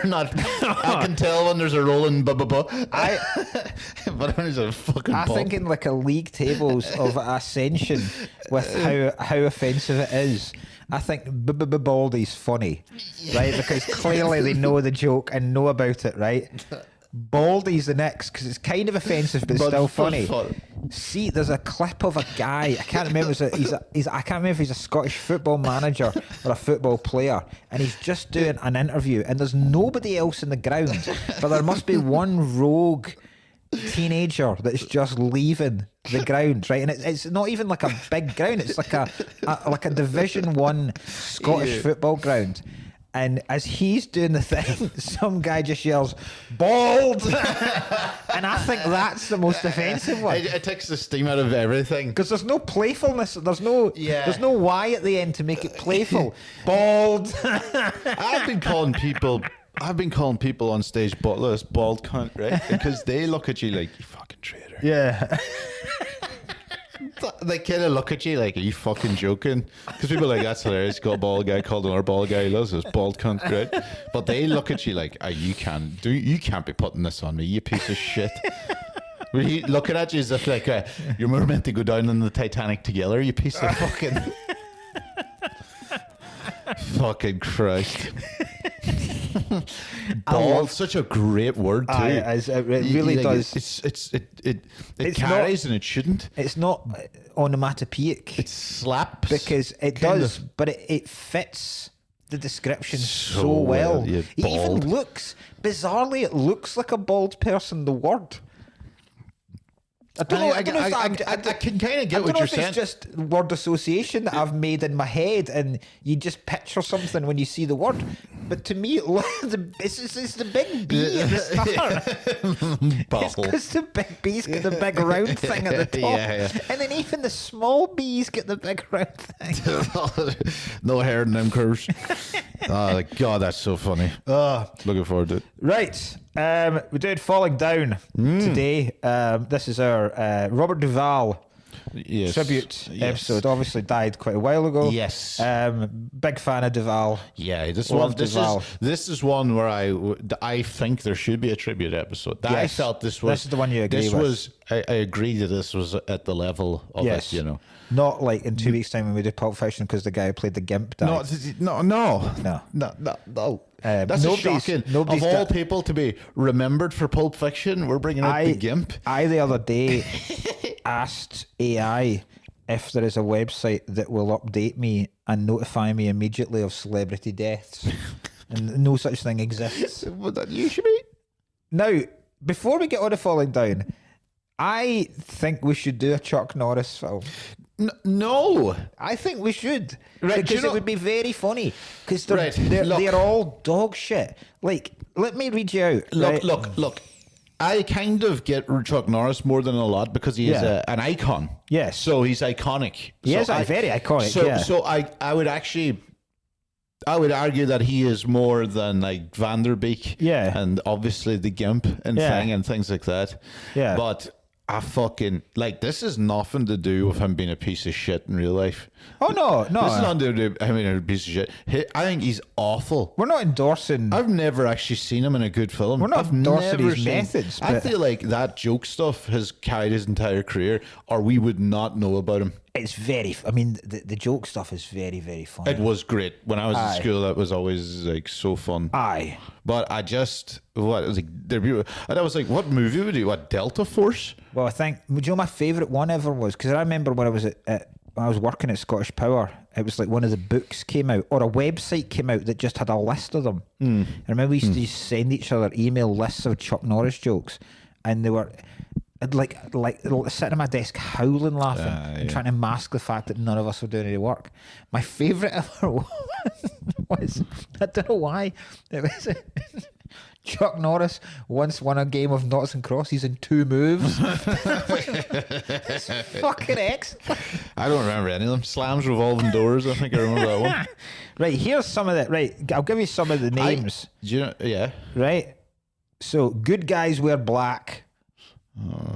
not. I can tell when there's a rolling but when there's a fucking I ball. think in like a league tables of ascension with how offensive it is. I think Baldy's funny, right? Because clearly they know the joke and know about it, right? Baldy's the next because it's kind of offensive but still funny. See, there's a clip of a guy. I can't remember. I can't remember if he's a Scottish football manager or a football player, and he's just doing an interview, and there's nobody else in the ground, but there must be one rogue teenager that's just leaving the ground, right? And it's not even like a big ground. It's like a Division 1 Scottish football ground. And as he's doing the thing, some guy just yells, "Bald!" And I think that's the most offensive one. It takes the steam out of everything. Because there's no playfulness. There's no Y at the end to make it playful. Bald. I've been calling people on stage bald cunt, right? Because they look at you like, you fucking traitor. Yeah. They kind of look at you like, are you fucking joking? Because people are like, that's hilarious. Got a bald guy called another bald guy. He loves this bald cunt, right? But they look at you like, you can't be putting this on me, you piece of shit. Looking at you as if like you're more meant to go down in the Titanic together, you piece of fucking fucking Christ. Bald, such a great word too. It really does. It carries and it shouldn't. It's not onomatopoeic. It slaps because it does, but it fits the description so well. Yeah, it even looks bizarrely. It looks like a bald person. The word. I don't know. I can kind of get what you're saying. It's just word association that I've made in my head, and you just picture something when you see the word. But to me, it's the big B at the start. It's because the big B's got the big round thing at the top, and then even the small B's get the big round thing. No hair in them curves. Oh God, that's so funny. Looking forward to it. Right. We did Falling Down today. This is our Robert Duvall tribute episode. Obviously died quite a while ago. Yes. Big fan of Duvall. Yeah, this is one where I think there should be a tribute episode. I felt this was the one you agree with. I agree that this was at the level of it, you know. Not like in 2 weeks' time when we do Pulp Fiction because the guy who played the Gimp died. No. That's shocking. Of all people to be remembered for Pulp Fiction, we're bringing out the Gimp. I the other day asked AI if there is a website that will update me and notify me immediately of celebrity deaths, and no such thing exists. Would that usually be? Now, before we get on to Falling Down, I think we should do a Chuck Norris film. No, I think we should, right? Because it would be very funny. Because they're all dog shit. Like, let me read you out. Look. I kind of get Chuck Norris more than a lot because he is an icon. Yes. So he's iconic. He is very iconic. So I would argue that he is more than like Van Der Beek. Yeah. And obviously the Gimp and thing and things like that. Yeah. But I fucking like this is nothing to do with him being a piece of shit in real life. Oh no. This is nothing to do with him being a piece of shit. I think he's awful. We're not endorsing. I've never actually seen him in a good film. We're not endorsing his methods. I feel like that joke stuff has carried his entire career, or we would not know about him. It's very. I mean, the joke stuff is very, very funny. It was great when I was in school. That was always like so fun. Aye. But I just it was like and I was like, what movie would he? What, Delta Force? Well, I think, do you know my favourite one ever was, because I remember when I was when I was working at Scottish Power, it was like one of the books came out, or a website came out that just had a list of them. I remember we used to send each other email lists of Chuck Norris jokes, and they were like sitting at my desk howling laughing and trying to mask the fact that none of us were doing any work. My favourite ever was, I don't know why, it was Chuck Norris once won a game of noughts and crosses in 2 moves. It's fucking excellent. I don't remember any of them. Slams, revolving doors. I think I remember that one. Right, here's some of that. Right, I'll give you some of the names. Do you know? Yeah. Right. So, good guys wear black.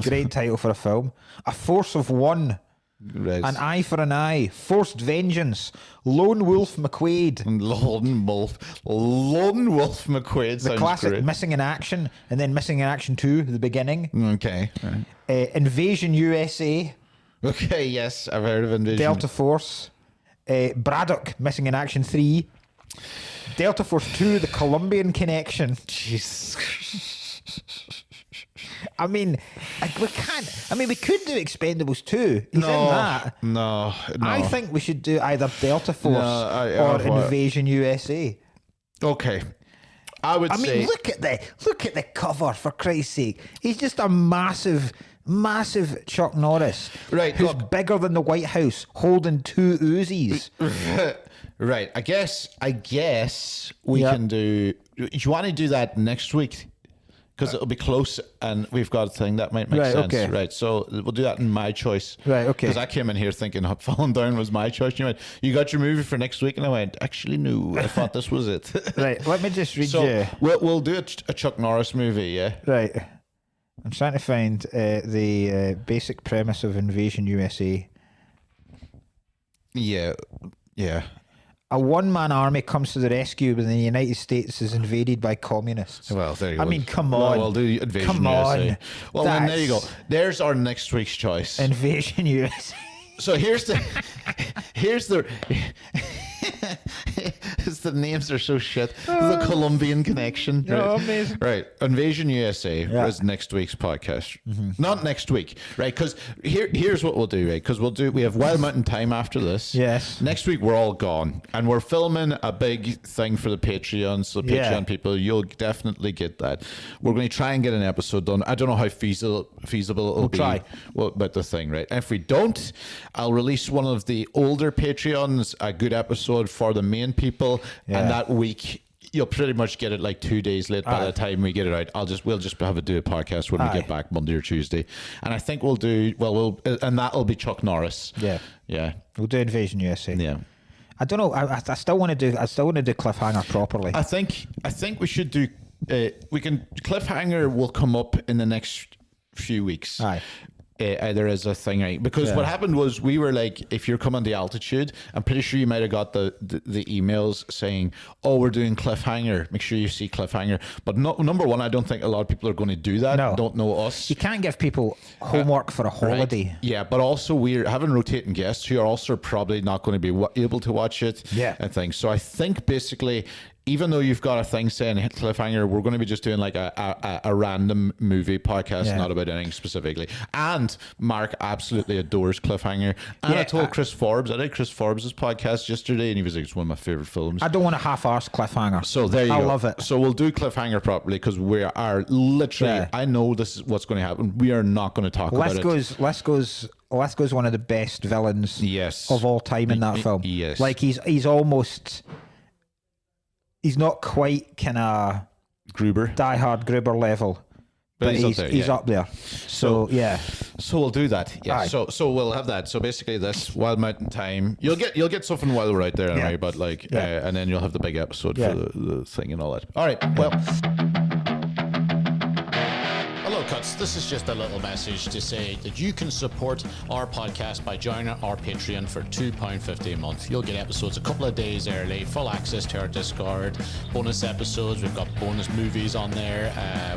Great title for a film. A Force of One. Right. An Eye for an Eye. Forced Vengeance. Lone Wolf McQuade. Lone Wolf McQuade. The sounds classic great. Missing in Action, and then Missing in Action 2, the beginning. Okay. Right. Invasion USA. Okay. Yes, I've heard of Invasion. Delta Force. Braddock, Missing in Action 3. Delta Force 2, The Colombian Connection. Jesus. I mean, we can't. I mean, we could do Expendables 2. He's in that. No. I think we should do either Delta Force or Invasion USA. Okay. I would say. I mean, look at the cover, for Christ's sake. He's just a massive Chuck Norris. Right, Who's look. bigger than the White House, holding 2 Uzis. Right. I guess we can do. Do you want to do that next week? Because it'll be close, and we've got a thing that might make sense. Okay. Right, so we'll do that in my choice. Right, okay. Because I came in here thinking Falling Down was my choice. You went, you got your movie for next week, and I went, actually, no, I thought this was it. Right, let me just read so you. we'll do a Chuck Norris movie, yeah. Right. I'm trying to find the basic premise of Invasion USA. Yeah. A one-man army comes to the rescue when the United States is invaded by communists. Well, there you go. I mean, come on. Well, we'll do Invasion Come USA. on. Well, then there you go. There's our next week's choice. Invasion USA. So here's the the names are so shit. The Colombian Connection. Right? Oh, amazing. Right. Invasion USA is next week's podcast. Not next week, right? Because here's what we'll do, right? Because we have Wild Mountain Time after this. Yes. Next week we're all gone, and we're filming a big thing for the Patreon. So Patreon people, you'll definitely get that. We're going to try and get an episode done. I don't know how feasible it'll be. Try. Well, about the thing, right? And if we don't, I'll release one of the older Patreons, a good episode for the main people, and that week you'll pretty much get it like 2 days late by the time we get it out. We'll just have to do a podcast when we get back Monday or Tuesday, and I think and that'll be Chuck Norris. Yeah. We'll do Invasion USA. Yeah. I don't know. I still want to do. Cliffhanger properly. I think we should do. Cliffhanger will come up in the next few weeks. Aye. There is a thing, right? Because what happened was we were like, if you're coming to altitude, I'm pretty sure you might have got the emails saying, "Oh, we're doing Cliffhanger. Make sure you see Cliffhanger." But number one, I don't think a lot of people are going to do that. No. Don't know us. You can't give people homework for a holiday. Right. Yeah, but also we're having rotating guests who are also probably not going to be able to watch it. And things. So I think basically, even though you've got a thing saying Cliffhanger, we're going to be just doing like a random movie podcast, not about anything specifically. And Mark absolutely adores Cliffhanger. And I told Chris Forbes, I did Chris Forbes' podcast yesterday, and he was like, it's one of my favorite films. I don't want a half-arsed Cliffhanger. So there you go. I love it. So we'll do Cliffhanger properly, because we are literally, I know this is what's going to happen. We are not going to talk about it. Lethgo's one of the best villains of all time in that film. Yes. Like he's almost... He's not quite kind of Gruber, diehard Gruber level, but he's up there. So so we'll do that. Yeah. Aye. So we'll have that. So basically, this Wild Mountain Time, you'll get something while we're out there anyway. But and then you'll have the big episode for the thing and all that. All right. Well. Hello, Cuts. This is just a little message to say that you can support our podcast by joining our Patreon for £2.50 a month. You'll get episodes a couple of days early, full access to our Discord, bonus episodes. We've got bonus movies on there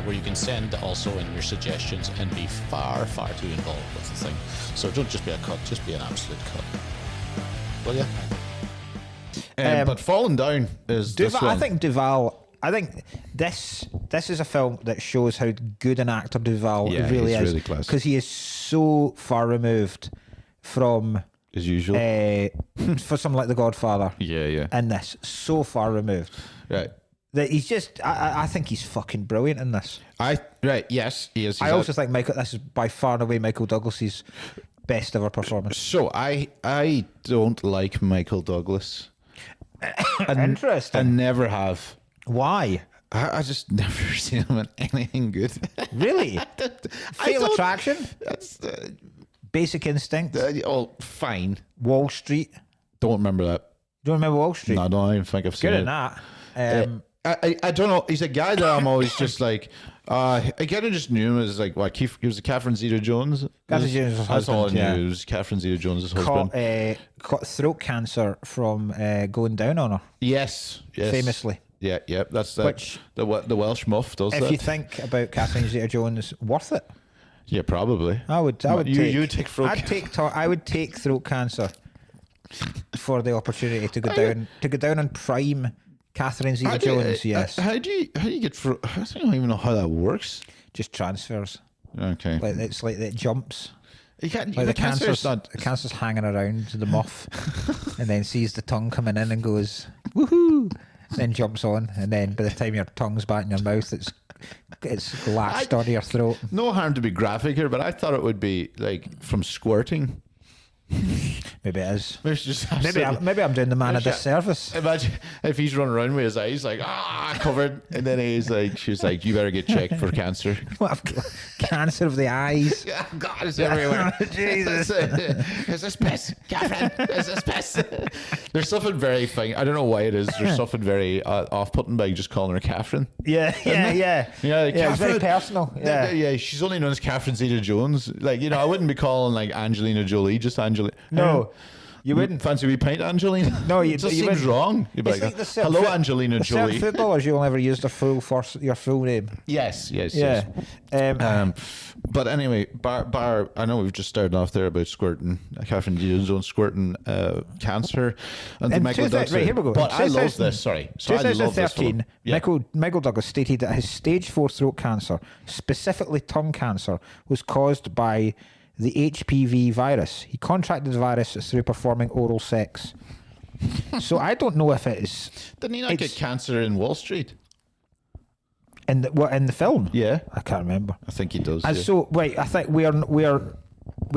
where you can send also in your suggestions and be far, far too involved with the thing. So don't just be a cut, just be an absolute cut. Will you? But Falling Down is this one. I think this is a film that shows how good an actor Duvall really is, because he is so far removed from as usual for something like The Godfather. In this, so far removed. Right. That he's just. I think he's fucking brilliant in this. Yes, he is. I also think this is by far and away Michael Douglas's best ever performance. So I don't like Michael Douglas. Interesting. I never have. Why? I just never seen him in anything good. Really? Fatal Attraction? That's Basic Instinct? Fine. Wall Street? Don't remember that. Don't remember Wall Street? No, I don't even think I've seen Good it. at that. I don't know. He's a guy that I'm always just like, I kind of just knew him as like what he was Catherine Zeta-Jones. Catherine Zeta-Jones' That's all I husband, yeah. knew. It was Catherine Zeta-Jones' husband. Caught throat cancer from going down on her. Yes. Famously. Yeah. That's the Which, the Welsh muff does that. if you think about Catherine Zeta-Jones, worth it. Yeah, probably. I would You take throat. I would take throat cancer for the opportunity to go down on prime Catherine Zeta-Jones. Yes. How do you get throat? I don't even know how that works. Just transfers. Okay. Like it's like it jumps. You can't. Like the cancer's hanging around the muff, and then sees the tongue coming in and goes woohoo, then jumps on, and then by the time your tongue's back in your mouth, it's latched onto your throat. No harm to be graphic here, but I thought it would be like from squirting. Maybe it is. Maybe I'm doing the man a disservice. Imagine if he's running around with his eyes like covered, and then she's like, you better get checked for cancer. I've got cancer of the eyes. God, it's everywhere. Jesus. Is this piss, Catherine? Is this piss? There's something very funny. I don't know why it is. There's something very off-putting by just calling her Catherine. Yeah. It's very personal. Yeah. She's only known as Catherine Zeta-Jones. Like, I wouldn't be calling like Angelina Jolie just Angelina. No, you wouldn't. Fancy we pint Angelina? No, it just seems wrong. You'd be like hello, Angelina Jolie. Footballers, you'll never use your full name. Yes. Yeah. But anyway, bar. I know we've just started off there about squirting, Catherine Zeta-Jones squirting cancer, and Michael Douglas. Right, here we go. But I love this. Sorry, 2013, Michael Douglas stated that his stage 4 throat cancer, specifically tongue cancer, was caused by the HPV virus. He contracted the virus through performing oral sex. So I don't know if it is. Didn't he not get cancer in Wall Street? In the film? Yeah, I can't remember. I think he does. So wait, I think we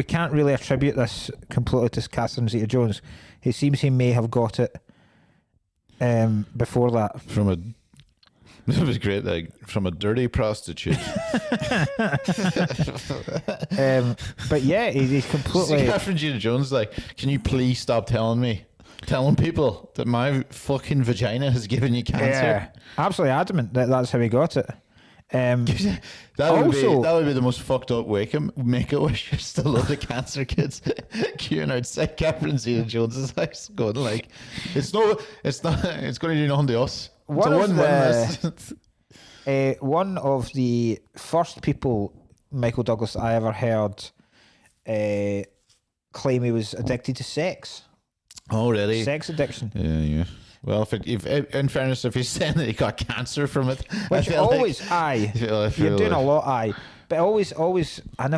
can't really attribute this completely to Catherine Zeta-Jones. It seems he may have got it before that from a. It was great, like from a dirty prostitute. But yeah, he's completely. See, Catherine Zeta-Jones, like, can you please stop telling people that my fucking vagina has given you cancer? Yeah, absolutely adamant that that's how he got it. that would be the most fucked up Make-A-Wish. Still love the cancer kids queuing outside Catherine Zeta-Jones' house, going like, it's going to do nothing to us. One of the first people Michael Douglas I ever heard claim he was addicted to sex. Oh, really? Sex addiction. Yeah. Well, if in fairness, if he's saying that he got cancer from it, which always you're doing a lot, but always, I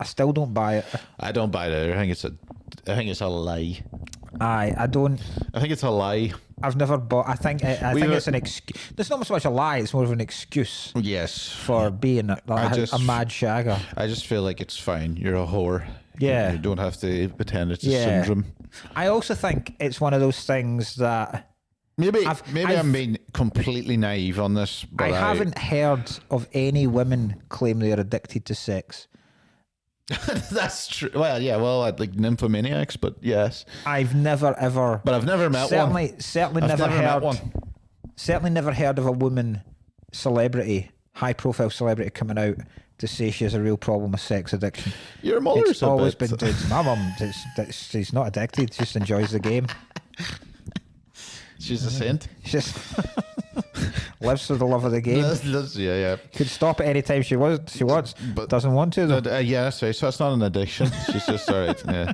still don't buy it. I don't buy it. I think it's a lie. I don't. I think it's a lie. I've never bought. I think it's an excuse. There's not so much a lie. It's more of an excuse. Yes. For being a mad shagger. I just feel like it's fine. You're a whore. Yeah. You don't have to pretend it's a syndrome. I also think it's one of those things that maybe I'm being completely naive on this. But I haven't heard of any women claim they are addicted to sex. That's true. Well, yeah. Well, like nymphomaniacs, but yes. I've never ever. But I've never met one. Certainly never heard of a woman celebrity, high profile celebrity, coming out to say she has a real problem with sex addiction. Your mother's it's always been. My mum. She's not addicted. She just enjoys the game. She's a saint. She just lives for the love of the game. Yeah. Could stop at any time she wants, but doesn't want to. Though. Yeah, that's right. So it's not an addiction. She's just all right. Yeah.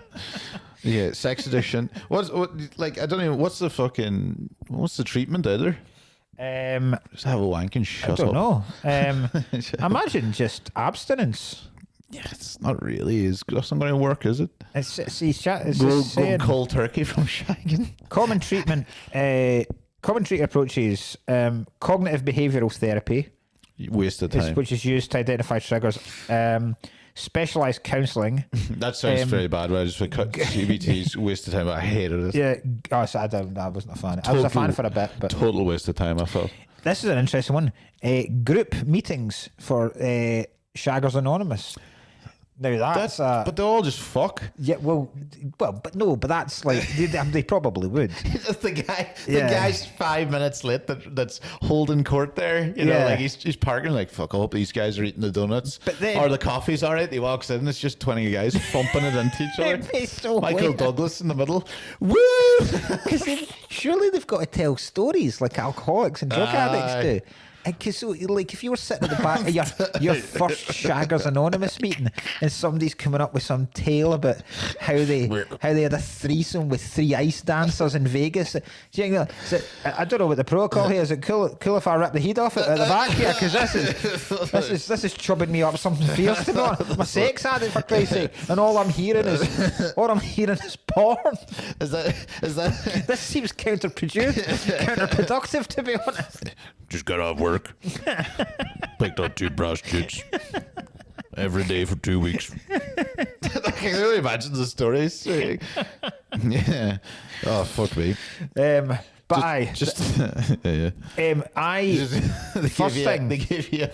Yeah, sex addiction. What's the treatment either? Just have a wank and shut up. I don't know. Imagine just abstinence. Yeah, it's not really. That's not going to work, is it? It's go cold turkey from shagging. Common treatment approaches: cognitive behavioural therapy, waste of time, which is used to identify triggers. Specialised counselling. That sounds very bad. Where I just cut CBT's waste of time. I hated it. Yeah, so I wasn't a fan. I was a fan for a bit, but total waste of time. I felt. This is an interesting one. Group meetings for Shaggers Anonymous. Now that's but they all just fuck. Yeah, but that's like they probably would. the guy's 5 minutes late. That's holding court there. You know, like he's parking. Like, fuck, I hope these guys are eating the donuts. But then, or the coffee's all right. He walks in. It's just 20 guys thumping it into each other. So Michael weird. Douglas in the middle. Woo! Because surely they've got to tell stories like alcoholics and drug addicts do. Because so, like, if you were sitting at the back of your first Shaggers Anonymous meeting and somebody's coming up with some tale about how they had a threesome with 3 ice dancers in Vegas, do you think, I don't know what the protocol here is. It cool if I rip the heat off it at the back here? Because this is chubbing me up something fierce to be honest. I'm a sex addict, for Christ's sake, and all I'm hearing is porn. Is that? This seems counterproductive, to be honest. Just got off work. Picked up 2 prostitutes every day for 2 weeks. I can really imagine the stories. Yeah. Oh, fuck me. But they give you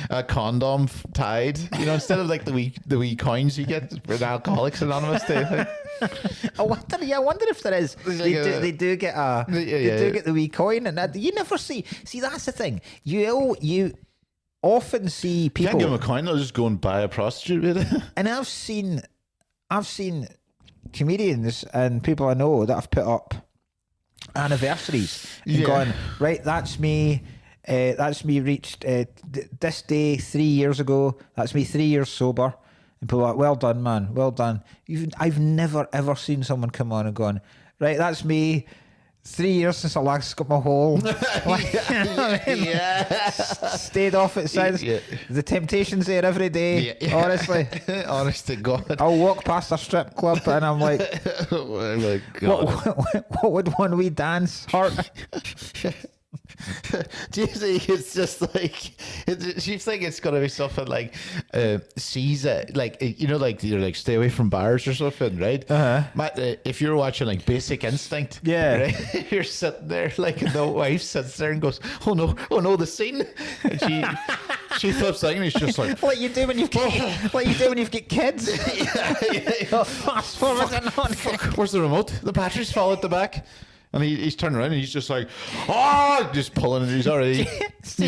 a condom tied. You know, instead of like the wee coins you get with Alcoholics Anonymous. I wonder if there is. They do get the wee coin, and you never see. See, that's the thing. You often see people. You can't give them a coin. They'll just go and buy a prostitute with it. And I've seen comedians and people I know that have put up anniversaries and gone, right, that's me reached this day 3 years ago, that's me 3 years sober, and people are like, well done, man, well done. I've never ever seen someone come on and gone, right, that's me 3 years since I last got my hole. Stayed off it since. The temptation's there every day. Honestly, honest to God, I'll walk past a strip club and I'm like, oh my God. What would one wee dance hurt? Do you think it's just like? Do you think it's gonna be something like Caesar, like you know, like you're like stay away from bars or something, right? If you're watching like Basic Instinct, right? You're sitting there, like the wife sits there and goes, "Oh no, the scene," and she flips out and he's just like, "What you do when you've got kids?" Fast forward and on. Fuck, where's the remote? The battery's fall at the back. And he's turning around and he's just like, oh, just pulling it. He's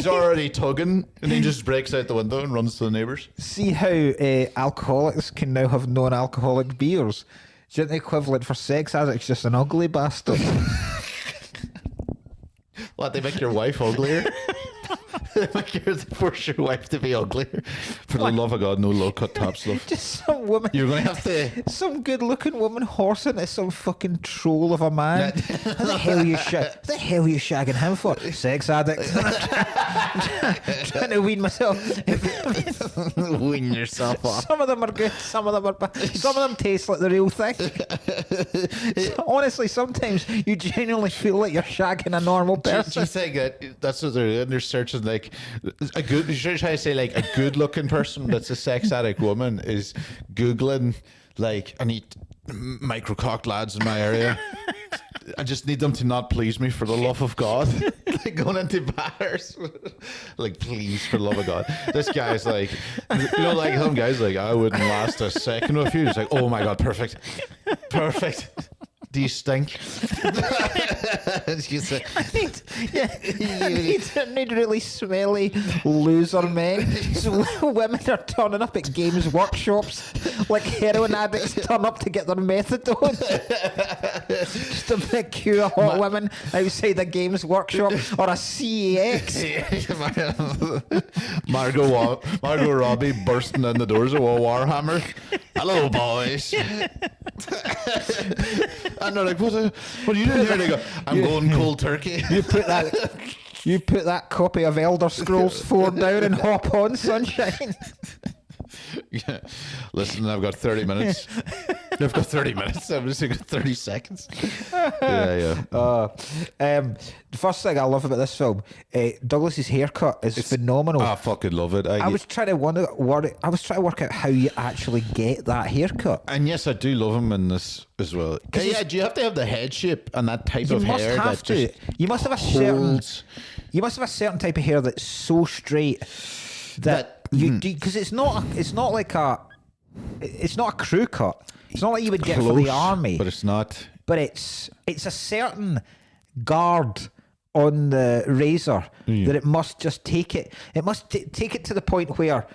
already tugging, and he just breaks out the window and runs to the neighbours. See how alcoholics can now have non-alcoholic beers? Do you think the equivalent for sex addicts just an ugly bastard? What, they make your wife uglier? They force your wife to be uglier? For the love of God, no low-cut top stuff. Just some woman. You're going to have to... Some good-looking woman horsing into some fucking troll of a man. What the hell are you shagging him for? Sex addict. I'm trying to wean myself. Wean yourself off. Some of them are good. Some of them are bad. Some of them taste like the real thing. Honestly, sometimes you genuinely feel like you're shagging a normal person. Do you think that's what they're doing? They're searching like a good. You're trying to say like a good-looking person that's a sex addict woman is Googling like, I need micro-cocked lads in my area. I just need them to not please me for the love of God. Like going into bars, like, please, for the love of God. This guy's like, you know, like some guys like, I wouldn't last a second with you. He's like, oh my God, perfect. Do you stink? I need really smelly loser men. So women are turning up at games workshops like heroin addicts turn up to get their methadone. Just a big queue of hot women outside a games workshop or a CEX. Margot Robbie bursting in the doors of a Warhammer. Hello, boys. And they're like, what are you doing here? And they go, I'm going cold turkey. You put that copy of Elder Scrolls 4 down and hop on, sunshine. Yeah. Listen, I've got 30 minutes. I've got 30 minutes. I've just got 30 seconds. Yeah. The first thing I love about this film, Douglas's haircut is phenomenal. I fucking love it. I was trying to work out how you actually get that haircut. And yes, I do love him in this as well. Yeah, do you have to have the head shape and that type of hair? You must have a certain type of hair that's so straight that because it's not like it's not a crew cut. It's not like you would get for the Close, army, but it's not. But it's a certain guard on the razor that it must just take it. It must take it to the point where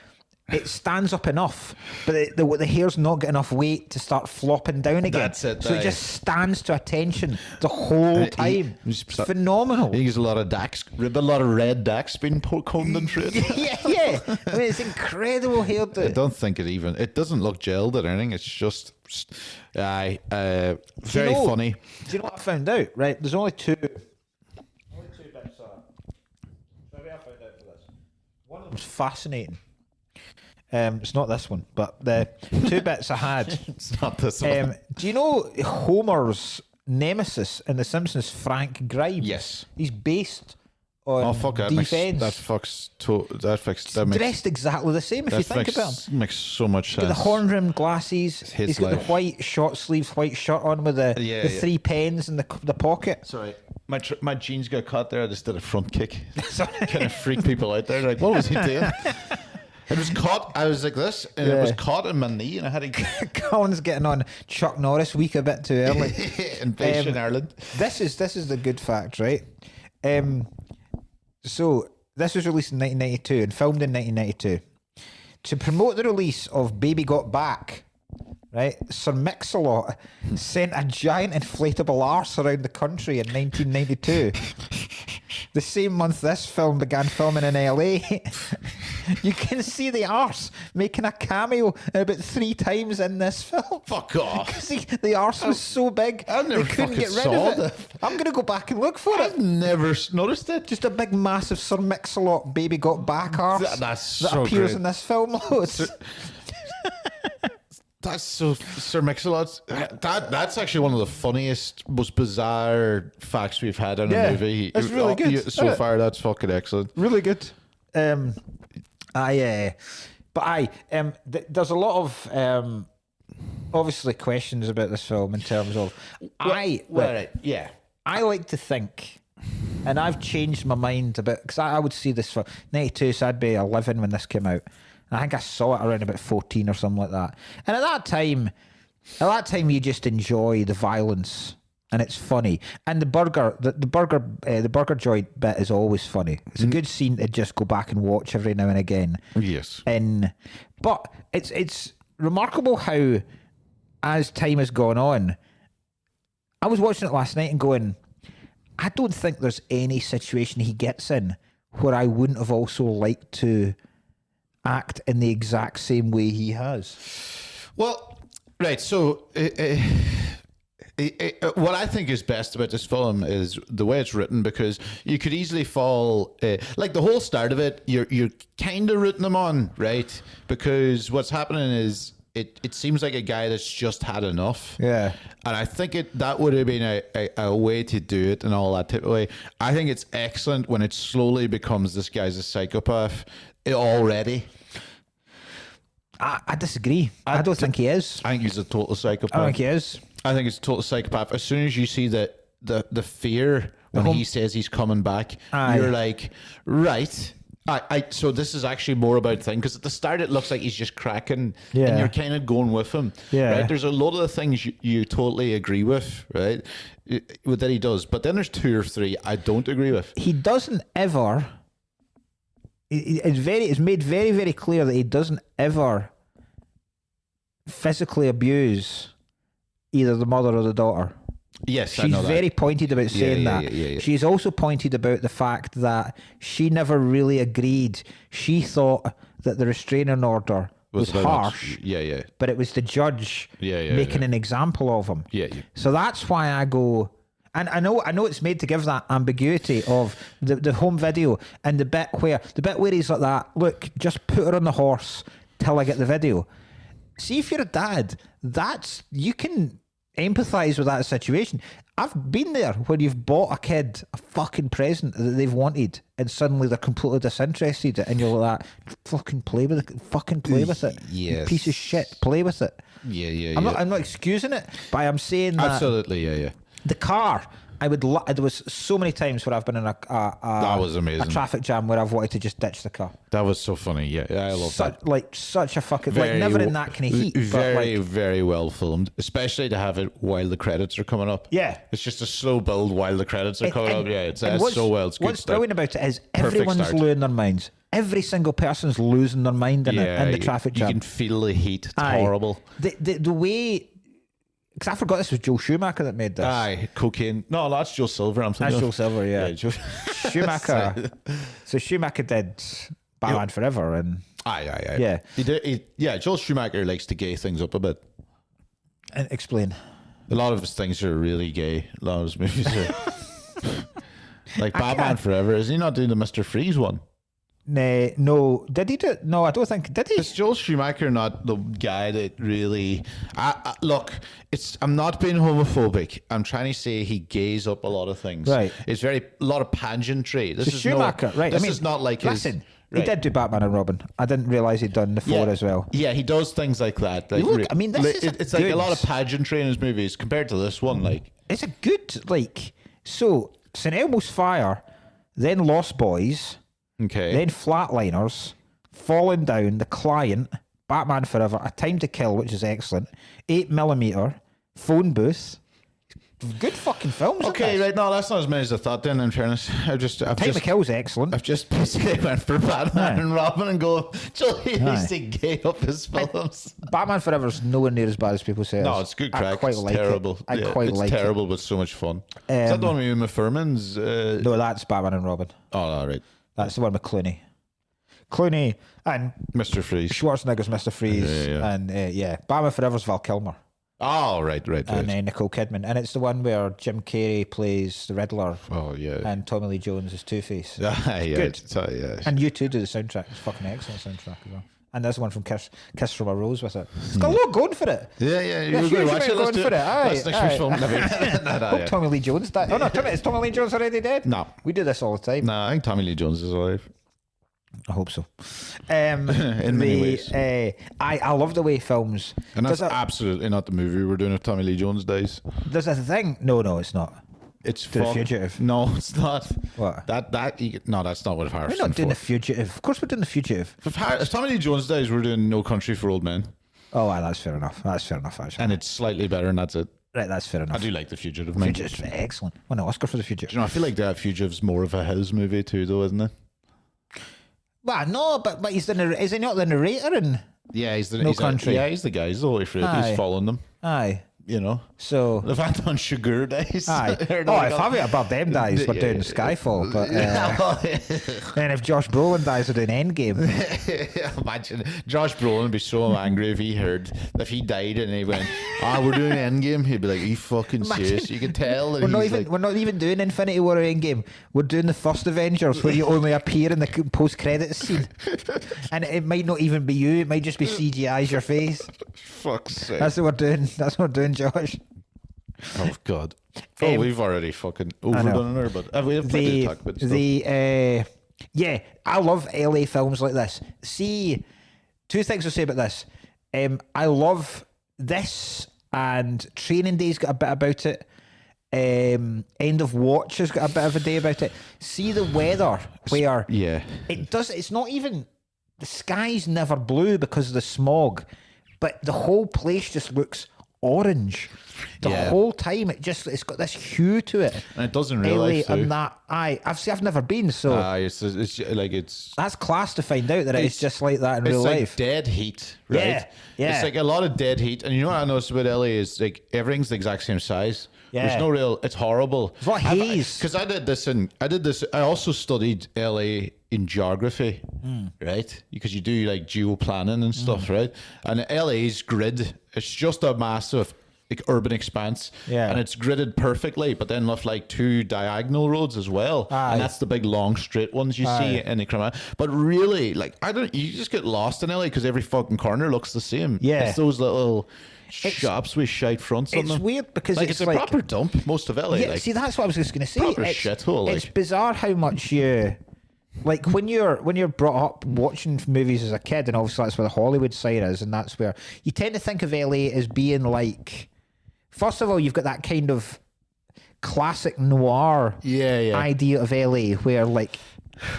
it stands up enough, but the hair's not got enough weight to start flopping down again. That's it. So it just stands to attention the whole time. It's phenomenal. He uses a lot of Dax, a lot of red Dax being combed and through it. yeah. I mean, it's incredible hair. I don't think it doesn't look gelled or anything. It's just, very funny. Do you know what I found out? Right, there's only two bits. Maybe I found out for this. One of them's fascinating. It's not this one, but the two bits I had. It's not this one. Do you know Homer's nemesis in The Simpsons, Frank Grimes? Yes. He's based on that defense. That makes dressed exactly the same if you think about him. Makes so much He's sense. got the horn-rimmed glasses. He's got the white short sleeves, white shirt on with the 3 pens in the pocket. Sorry, my jeans got caught there. I just did a front kick. Kind of freaked people out there. Like, what was he doing? It was caught. I was like this, and it was caught in my knee, and I had to. Cullen's getting on Chuck Norris week a bit too early. Invasion Ireland. This is the good fact, right? So this was released in 1992 and filmed in 1992 to promote the release of Baby Got Back. Right, Sir Mix-a-Lot sent a giant inflatable arse around the country in 1992. The same month this film began filming in LA. You can see the arse making a cameo about 3 times in this film. Fuck off. Because the arse was so big, I've never they couldn't get rid saw of it. I'm going to go back and look for it. I've never noticed it. Just a big, massive Sir Mix-a-Lot Baby Got Back arse that so appears great. in this film loads. That's so Sir Mix-a-Lot. That's actually one of the funniest, most bizarre facts we've had in a movie. It's really good. So far, that's fucking excellent. Really good. There's a lot of obviously questions about this film in terms of I like to think, and I've changed my mind a bit because I would see this for 92, so I'd be 11 when this came out. I think I saw it around about 14 or something like that. And at that time, you just enjoy the violence and it's funny. And the burger joint bit is always funny. It's a good scene to just go back and watch every now and again. Yes. But it's remarkable how, as time has gone on, I was watching it last night and going, I don't think there's any situation he gets in where I wouldn't have also liked to act in the exact same way he has. Well, right. So, what I think is best about this film is the way it's written, because you could easily fall like the whole start of it. You're kind of rooting him on, right? Because what's happening is it seems like a guy that's just had enough. Yeah. And I think that would have been a way to do it and all that type of way. I think it's excellent when it slowly becomes this guy's a psychopath already. I disagree. I don't think he is. I think he's a total psychopath. I think he is. I think he's a total psychopath. As soon as you see the fear when he says he's coming back, you're like, right. So this is actually more about thing, because at the start it looks like he's just cracking, and you're kind of going with him. Yeah. Right. There's a lot of the things you totally agree with, right? That he does, but then there's 2 or 3 I don't agree with. He doesn't ever. It's made very, very clear that he doesn't ever physically abuse either the mother or the daughter. Yes, she's I know that. very pointed about saying that. Yeah. She's also pointed about the fact that she never really agreed. She thought that the restraining order was harsh. Yeah. But it was the judge making an example of him. Yeah. So that's why I go. And I know it's made to give that ambiguity of the home video and the bit where he's like that. Look, just put her on the horse till I get the video. See, if you're a dad, you can empathise with that situation. I've been there when you've bought a kid a fucking present that they've wanted, and suddenly they're completely disinterested, and you're like that. Fucking play with it. Fucking play with it. Yes. You piece of shit. Play with it. Yeah. I'm not excusing it, but I'm saying that absolutely. Yeah. the car There was so many times where I've been in that was amazing. A traffic jam where I've wanted to just ditch the car. That was so funny. Yeah, I love that. Like such a fucking never in that kind of heat. Very, very well filmed, especially to have it while the credits are coming up. Yeah, it's just a slow build while the credits are coming up. Yeah, it's so well. It's what's good brilliant about it is Perfect everyone's start. losing their minds. Every single person's losing their mind in the traffic jam. You can feel the heat. It's horrible. The way. Because I forgot this was Joel Schumacher that made this. Aye, cocaine. No, that's Joe Silver. I'm thinking. That's Joel Silver, yeah. Schumacher. So So Schumacher did Batman Forever, and aye. Yeah. He did. Joel Schumacher likes to gay things up a bit. And explain. A lot of his things are really gay. A lot of his movies are like Batman Forever. Is he not doing the Mr. Freeze one? No. Did he do it? No, I don't think. Did he? Is Joel Schumacher not the guy that really? Look, I'm not being homophobic. I'm trying to say he gays up a lot of things. Right. It's a lot of pageantry. This is Schumacher, right? This is not like listen. his. He Right. did do Batman and Robin. I didn't realise he'd done the four as well. Yeah, he does things like that. Like, Look, I mean, this is it's like a lot of pageantry in his movies compared to this one. Like, it's a good So St Elmo's Fire, then Lost Boys, okay, then Flatliners, Falling Down, The Client, Batman Forever, A Time to Kill, which is excellent, 8mm, Phone Booth. Good fucking films. Okay, right. No, that's not as many as I thought. Then, in fairness, Time to Kill is excellent. I've just basically went for Batman and Robin and go. Joey needs to gay up his films. Batman Forever is nowhere near as bad as people say. No, it's good crack. I quite it's like terrible. it. I quite like terrible, it. but so much fun. Is that the one with Uma Thurman's? No, that's Batman and Robin. Oh, all right. That's the one with Clooney. Clooney and Mr. Freeze. Schwarzenegger's Mr. Freeze, and Batman Forever's Val Kilmer. Oh, right. And Nicole Kidman, and it's the one where Jim Carrey plays the Riddler. Oh yeah. And Tommy Lee Jones is Two-Face. Yeah, Good. Yeah. And you too do the soundtrack. It's fucking excellent soundtrack as well. And there's one from Kiss from a Rose with it. It's got a lot going for it. Yeah. You're going to watch it. Going for it. That's next week's film. Hope Tommy Lee Jones died. Oh no, is Tommy Lee Jones already dead? No. We do this all the time. No, I think Tommy Lee Jones is alive. I hope so. In many ways. I love the way films. And that's absolutely not the movie we're doing if Tommy Lee Jones dies. There's a thing. No, it's not. It's The Fugitive. No, it's not. What? No, that's not what Harrison. We're not doing Ford. The Fugitive. Of course, we're doing The Fugitive. If Tommy Lee Jones dies, we're doing No Country for Old Men. Oh, that's fair enough. That's fair enough, actually. And it's slightly better, and that's it. Right, that's fair enough. I do like The Fugitive. Fugitive's excellent. Won an Oscar for The Fugitive. Do you know, I feel like that Fugitive's more of a his movie too, though, isn't it? Well, no, but he's is he not the narrator in Yeah, he's the No Country? he's the guy. He's the way through it. Aye. He's following them. Aye. You know. So The Phantom Sugar dies. aye. If Javier Bardem dies, we're doing Skyfall. But and if Josh Brolin dies, we're doing Endgame. Imagine Josh Brolin would be so angry if he died and he went, we're doing Endgame. He'd be like, "Are you fucking serious?" You can tell that we're not even doing Infinity War or Endgame. We're doing the first Avengers, where you only appear in the post-credits scene, and it might not even be you. It might just be CGI's your face. Fuck's sake. That's what we're doing. That's what we're doing, Josh. Oh God. We've already fucking overdone her, but we have plenty to talk about stuff. I love LA films like this. See, two things I'll say about this. I love this, and Training Day's got a bit about it. End of Watch has got a bit of a day about it. See the weather where it's not even, the sky's never blue because of the smog, but the whole place just looks orange the whole time. It's got this hue to it, and it doesn't realise and that I've never been, so it's that's class to find out that it's just like that in real life. It's like dead heat, right? Yeah. It's like a lot of dead heat, and you know what I noticed about LA is like everything's the exact same size. Yeah. There's no real. It's horrible. It's what haze. Because I did this. I also studied LA in geography, right? Because you do like geoplanning and stuff, right? And LA's grid, it's just a massive urban expanse, and it's gridded perfectly, but then left like two diagonal roads as well, and that's the big long straight ones you see in the crime. But really, like you just get lost in LA because every fucking corner looks the same. It's those little shops with shite fronts on them. It's weird because it's a proper dump, most of LA. See, that's what I was just going to say. Proper shithole. It's bizarre how much you, like, when you're brought up watching movies as a kid, and obviously that's where the Hollywood side is, and that's where you tend to think of LA as being like, first of all, you've got that kind of classic noir idea of LA, where like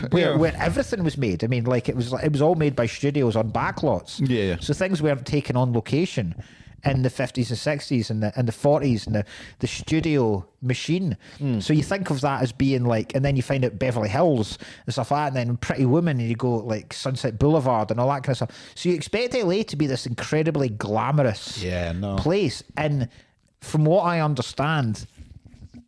where everything was made. I mean, like it was all made by studios on backlots. Yeah. So things weren't taken on location in the 50s and 60s and the 40s, and the studio machine. So you think of that as being like, and then you find out Beverly Hills and stuff like that, and then Pretty Woman, and you go like Sunset Boulevard and all that kind of stuff. So you expect LA to be this incredibly glamorous place. And from what I understand,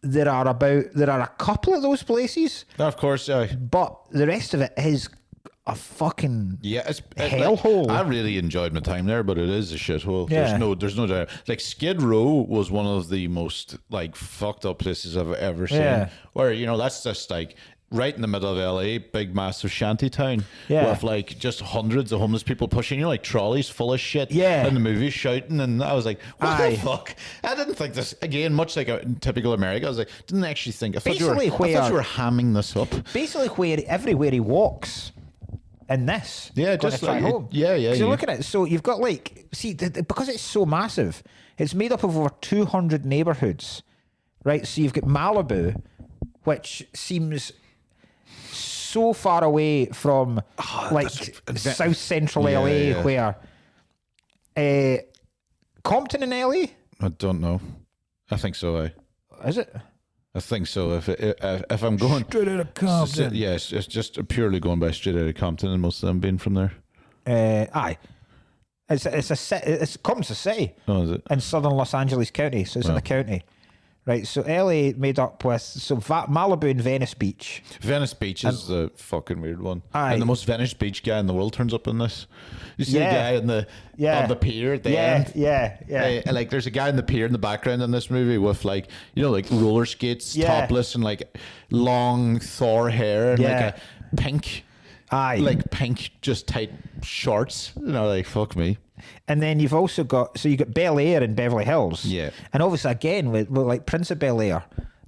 there are a couple of those places. Of course, yeah. But the rest of it is a fucking it's hellhole. I really enjoyed my time there, but it is a shithole. Yeah. There's no doubt. Like Skid Row was one of the most like fucked up places I've ever seen. Yeah. Where that's just like right in the middle of LA, big massive shanty town with like just hundreds of homeless people pushing like trolleys full of shit. Yeah. In the movie shouting, and I was like, what the fuck? I didn't think this again. Much like a typical America, I was like, didn't actually think. I thought you were hamming this up. Basically, where everywhere he walks. In this, just like home. Yeah. You're looking at it, so you've got like, see, because it's so massive, it's made up of over 200 neighborhoods, right? So you've got Malibu, which seems so far away from South Central LA, where Compton in LA. I don't know. I think so. Is it? I think so. If I'm going straight out of Compton, yes, it's just purely going by straight out of Compton, and most of them being from there. Aye, it's Compton's a city. Oh, is it? In southern Los Angeles County, so it's in the county, right? So LA made up with Malibu and Venice Beach. Venice Beach is the fucking weird one. Aye. And the most Venice Beach guy in the world turns up in this. You see the guy on the pier at the end? Yeah. Like there's a guy in the pier in the background in this movie with like, like roller skates, topless, and like long Thor hair and like a pink, pink just tight shorts. Like fuck me. And then you've also got, you got Bel Air and Beverly Hills. Yeah. And obviously again with like Prince of Bel Air,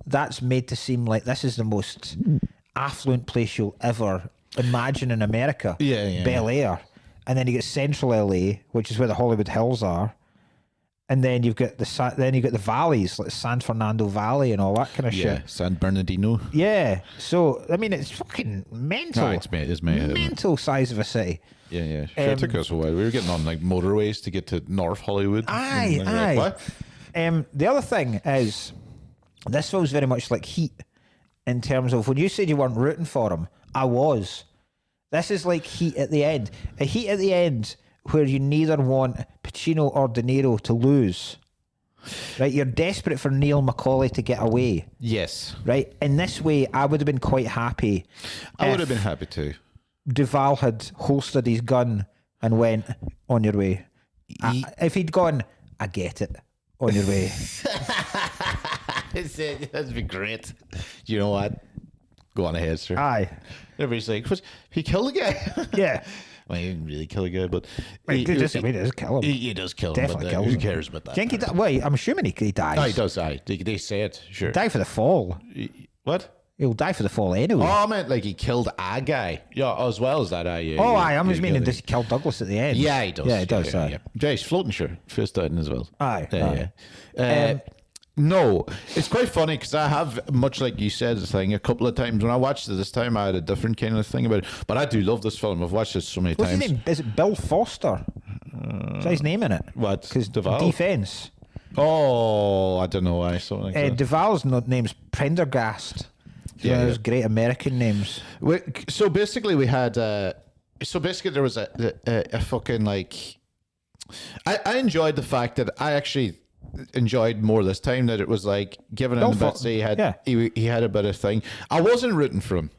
that's made to seem like this is the most affluent place you'll ever imagine in America. Yeah. Bel Air. And then you get Central LA, which is where the Hollywood Hills are. And then you've got the valleys, like San Fernando Valley and all that kind of shit. San Bernardino. Yeah. So I mean, it's fucking mental. No, it's mental size of a city. Yeah. Sure, it took us a while. We were getting on like motorways to get to North Hollywood. Aye. Like, what? The other thing is, this feels very much like Heat in terms of when you said you weren't rooting for him, I was. This is like Heat at the end. A Heat at the end where you neither want Pacino or De Niro to lose. Right? You're desperate for Neil McCauley to get away. Yes. Right? In this way, I would have been quite happy. I would have been happy too. Duval had holstered his gun and went, on your way. If he'd gone, I get it, on your way. That'd be great. You know what? Go on ahead, sir. Aye. Everybody's like, he killed the guy. Yeah. Well, he didn't really kill a guy, but he does kill him. He does kill him. Definitely kills who him. cares about that? Think he wait, I'm assuming he dies. Oh, he does. They say it. Sure. Die for the fall. What? He'll die for the fall anyway. Oh, I meant like he killed a guy. Yeah, as well as that. I'm just meaning does he kill Douglas at the end? Yeah, he does. Yeah, he does. Yeah. He's floating, sure. First down as well. Aye. No, it's quite funny because I have, much like you said, the thing a couple of times. When I watched it this time, I had a different kind of thing about it. But I do love this film. I've watched it so many times. What's his name? Is it Bill Foster? Is that his name in it? What? Because Duval? Defense. Oh, I don't know why. Something like that. Duval's name's Prendergast. One of those great American names. So basically, we had. There was a fucking like. I enjoyed the fact that I actually enjoyed more this time that it was like given in the bits he had a bit of thing. I wasn't rooting for him,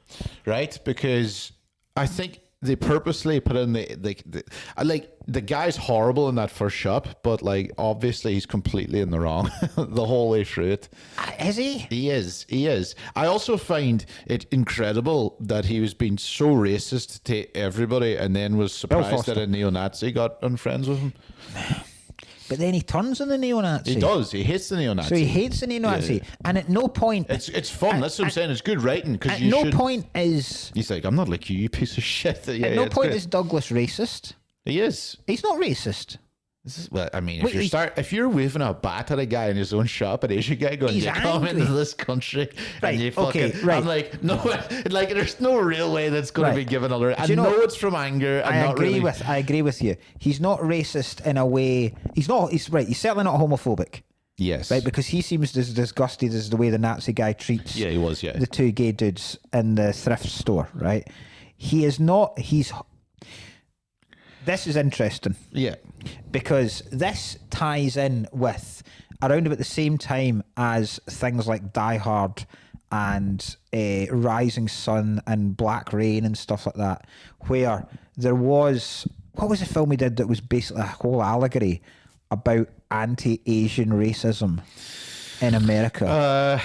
right? Because I think they purposely put in the guy's horrible in that first shot, but like obviously he's completely in the wrong the whole way through it. Is he? He is. I also find it incredible that he was being so racist to everybody and then was surprised that a neo-Nazi got unfriends with him. But then he turns on the neo-Nazi. He does. He hates the neo-Nazi. So he hates the neo-Nazi. Yeah. And at no point... It's fun. That's what I'm saying. It's good writing. At no point is... He's like, I'm not like you piece of shit. At no point is Douglas racist. He is. He's not racist. Well, I mean, if you're waving a bat at a guy in his own shop, an Asian guy going, "You come into this country," right? And you fucking, right. I'm like, no, like there's no real way that's going to be given a. I know it's from anger. I agree with you. He's not racist in a way. He's not. He's right. He's certainly not homophobic. Yes. Right, because he seems as disgusted as the way the Nazi guy treats. Yeah, he was. Yeah. The two gay dudes in the thrift store. Right. He is not. This is interesting. Yeah. Because this ties in with around about the same time as things like Die Hard and Rising Sun and Black Rain and stuff like that, where there was, what was the film he did that was basically a whole allegory about anti-Asian racism in America?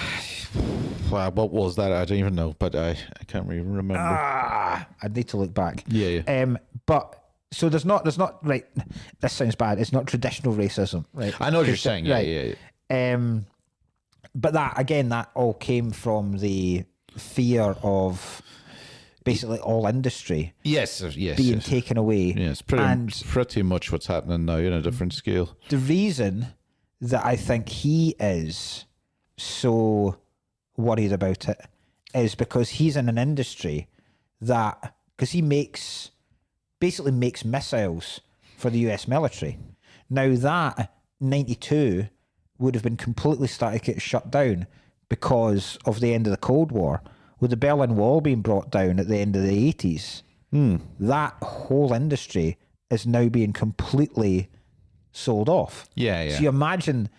Wow, what was that? I don't even know, but I can't really remember. I'd need to look back. Yeah. But so there's not right. This sounds bad. It's not traditional racism, right? I know what you're saying. Yeah, right. Yeah. But that all came from the fear of basically all industry. Yes. Being taken away. Yeah, it's pretty much what's happening now in a different scale. The reason that I think he is so worried about it is because he's in an industry because he basically makes missiles for the US military. Now that 92 would have been completely started to get shut down because of the end of the Cold War, with the Berlin Wall being brought down at the end of the 80s. That whole industry is now being completely sold off. Yeah. So you imagine,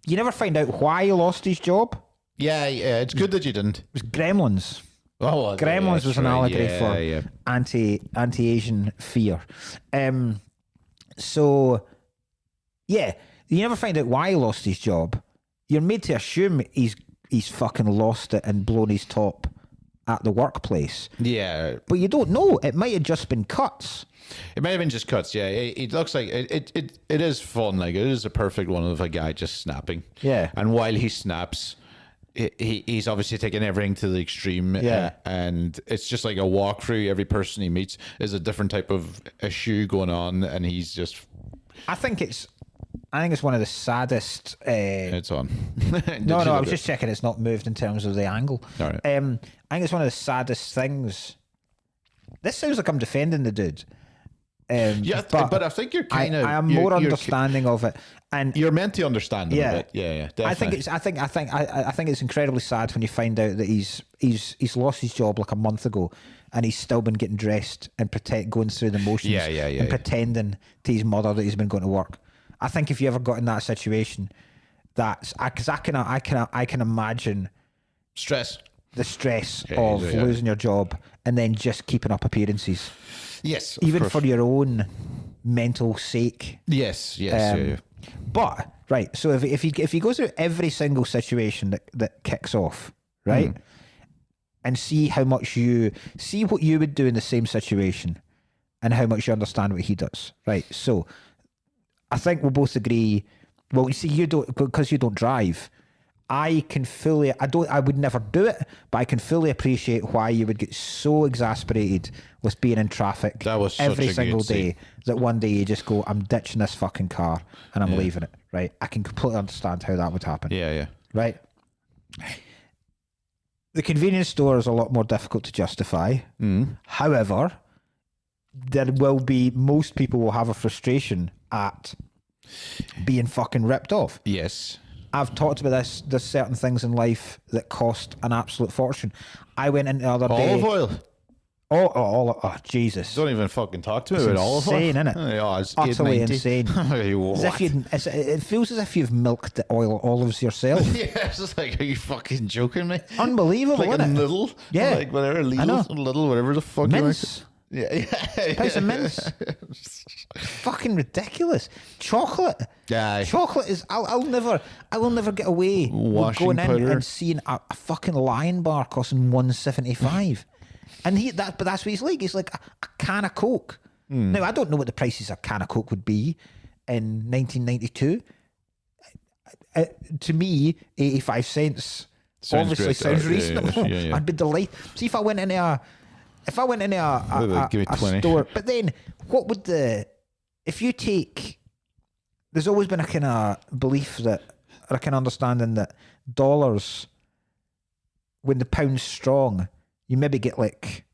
you never find out why he lost his job. Yeah, it's good that you didn't. It was Gremlins. Oh, Gremlins was an allegory for anti-Asian fear. So, yeah, you never find out why he lost his job. You're made to assume he's fucking lost it and blown his top at the workplace. Yeah. But you don't know. It might have just been cuts. It might have been just cuts, yeah. It looks like it is fun. Like, it is a perfect one of a guy just snapping. Yeah. And while he snaps, he's obviously taking everything to the extreme. Yeah. And it's just like a walkthrough. Every person he meets is a different type of issue going on, and he's just... I think it's one of the saddest... It's on. No, I was just checking it's not moved in terms of the angle. All right. I think it's one of the saddest things. This sounds like I'm defending the dude. But I think you're kind of... I am more understanding of it, and you're meant to understand him a bit. Yeah, definitely. I think it's incredibly sad when you find out that he's lost his job like a month ago, and he's still been getting dressed and going through the motions, and pretending to his mother that he's been going to work. I think if you ever got in that situation, because I can imagine the stress of losing your job and then just keeping up appearances. Yes, even for your own mental sake. Yes. But right, so if you go through every single situation that kicks off, right, and see what you would do in the same situation, and how much you understand what he does, right? So, I think we'll both agree. Well, you see, you don't, because you don't drive. I would never do it, but I can fully appreciate why you would get so exasperated with being in traffic every single day that one day you just go, I'm ditching this fucking car and I'm leaving it, right? I can completely understand how that would happen. Yeah. Right? The convenience store is a lot more difficult to justify. However, most people will have a frustration at being fucking ripped off. Yes. I've talked about this. There's certain things in life that cost an absolute fortune. I went in the other day. Olive oil. Oh, Jesus! Don't even fucking talk to me about olive oil. Insane, isn't it? Yeah, it's utterly insane. What? It feels as if you've milked the olives yourself. Yeah, it's just like, are you fucking joking me? Unbelievable, like isn't a it? Little, yeah, like whatever, little, whatever the fuck. Mince. Yeah. Price of mince. Fucking ridiculous. Chocolate. Yeah. Chocolate is. I will never get away with going in and seeing a fucking Lion bar costing $1.75. And but that's what he's like. He's like a can of Coke. Now I don't know what the prices of a can of Coke would be in 1992. To me, 85 cents obviously sounds reasonable. Yeah. I'd be delighted. See, if I went into a store, but then what would if you take there's always been a kind of belief that, or a kind of understanding that dollars, when the pound's strong, you maybe get like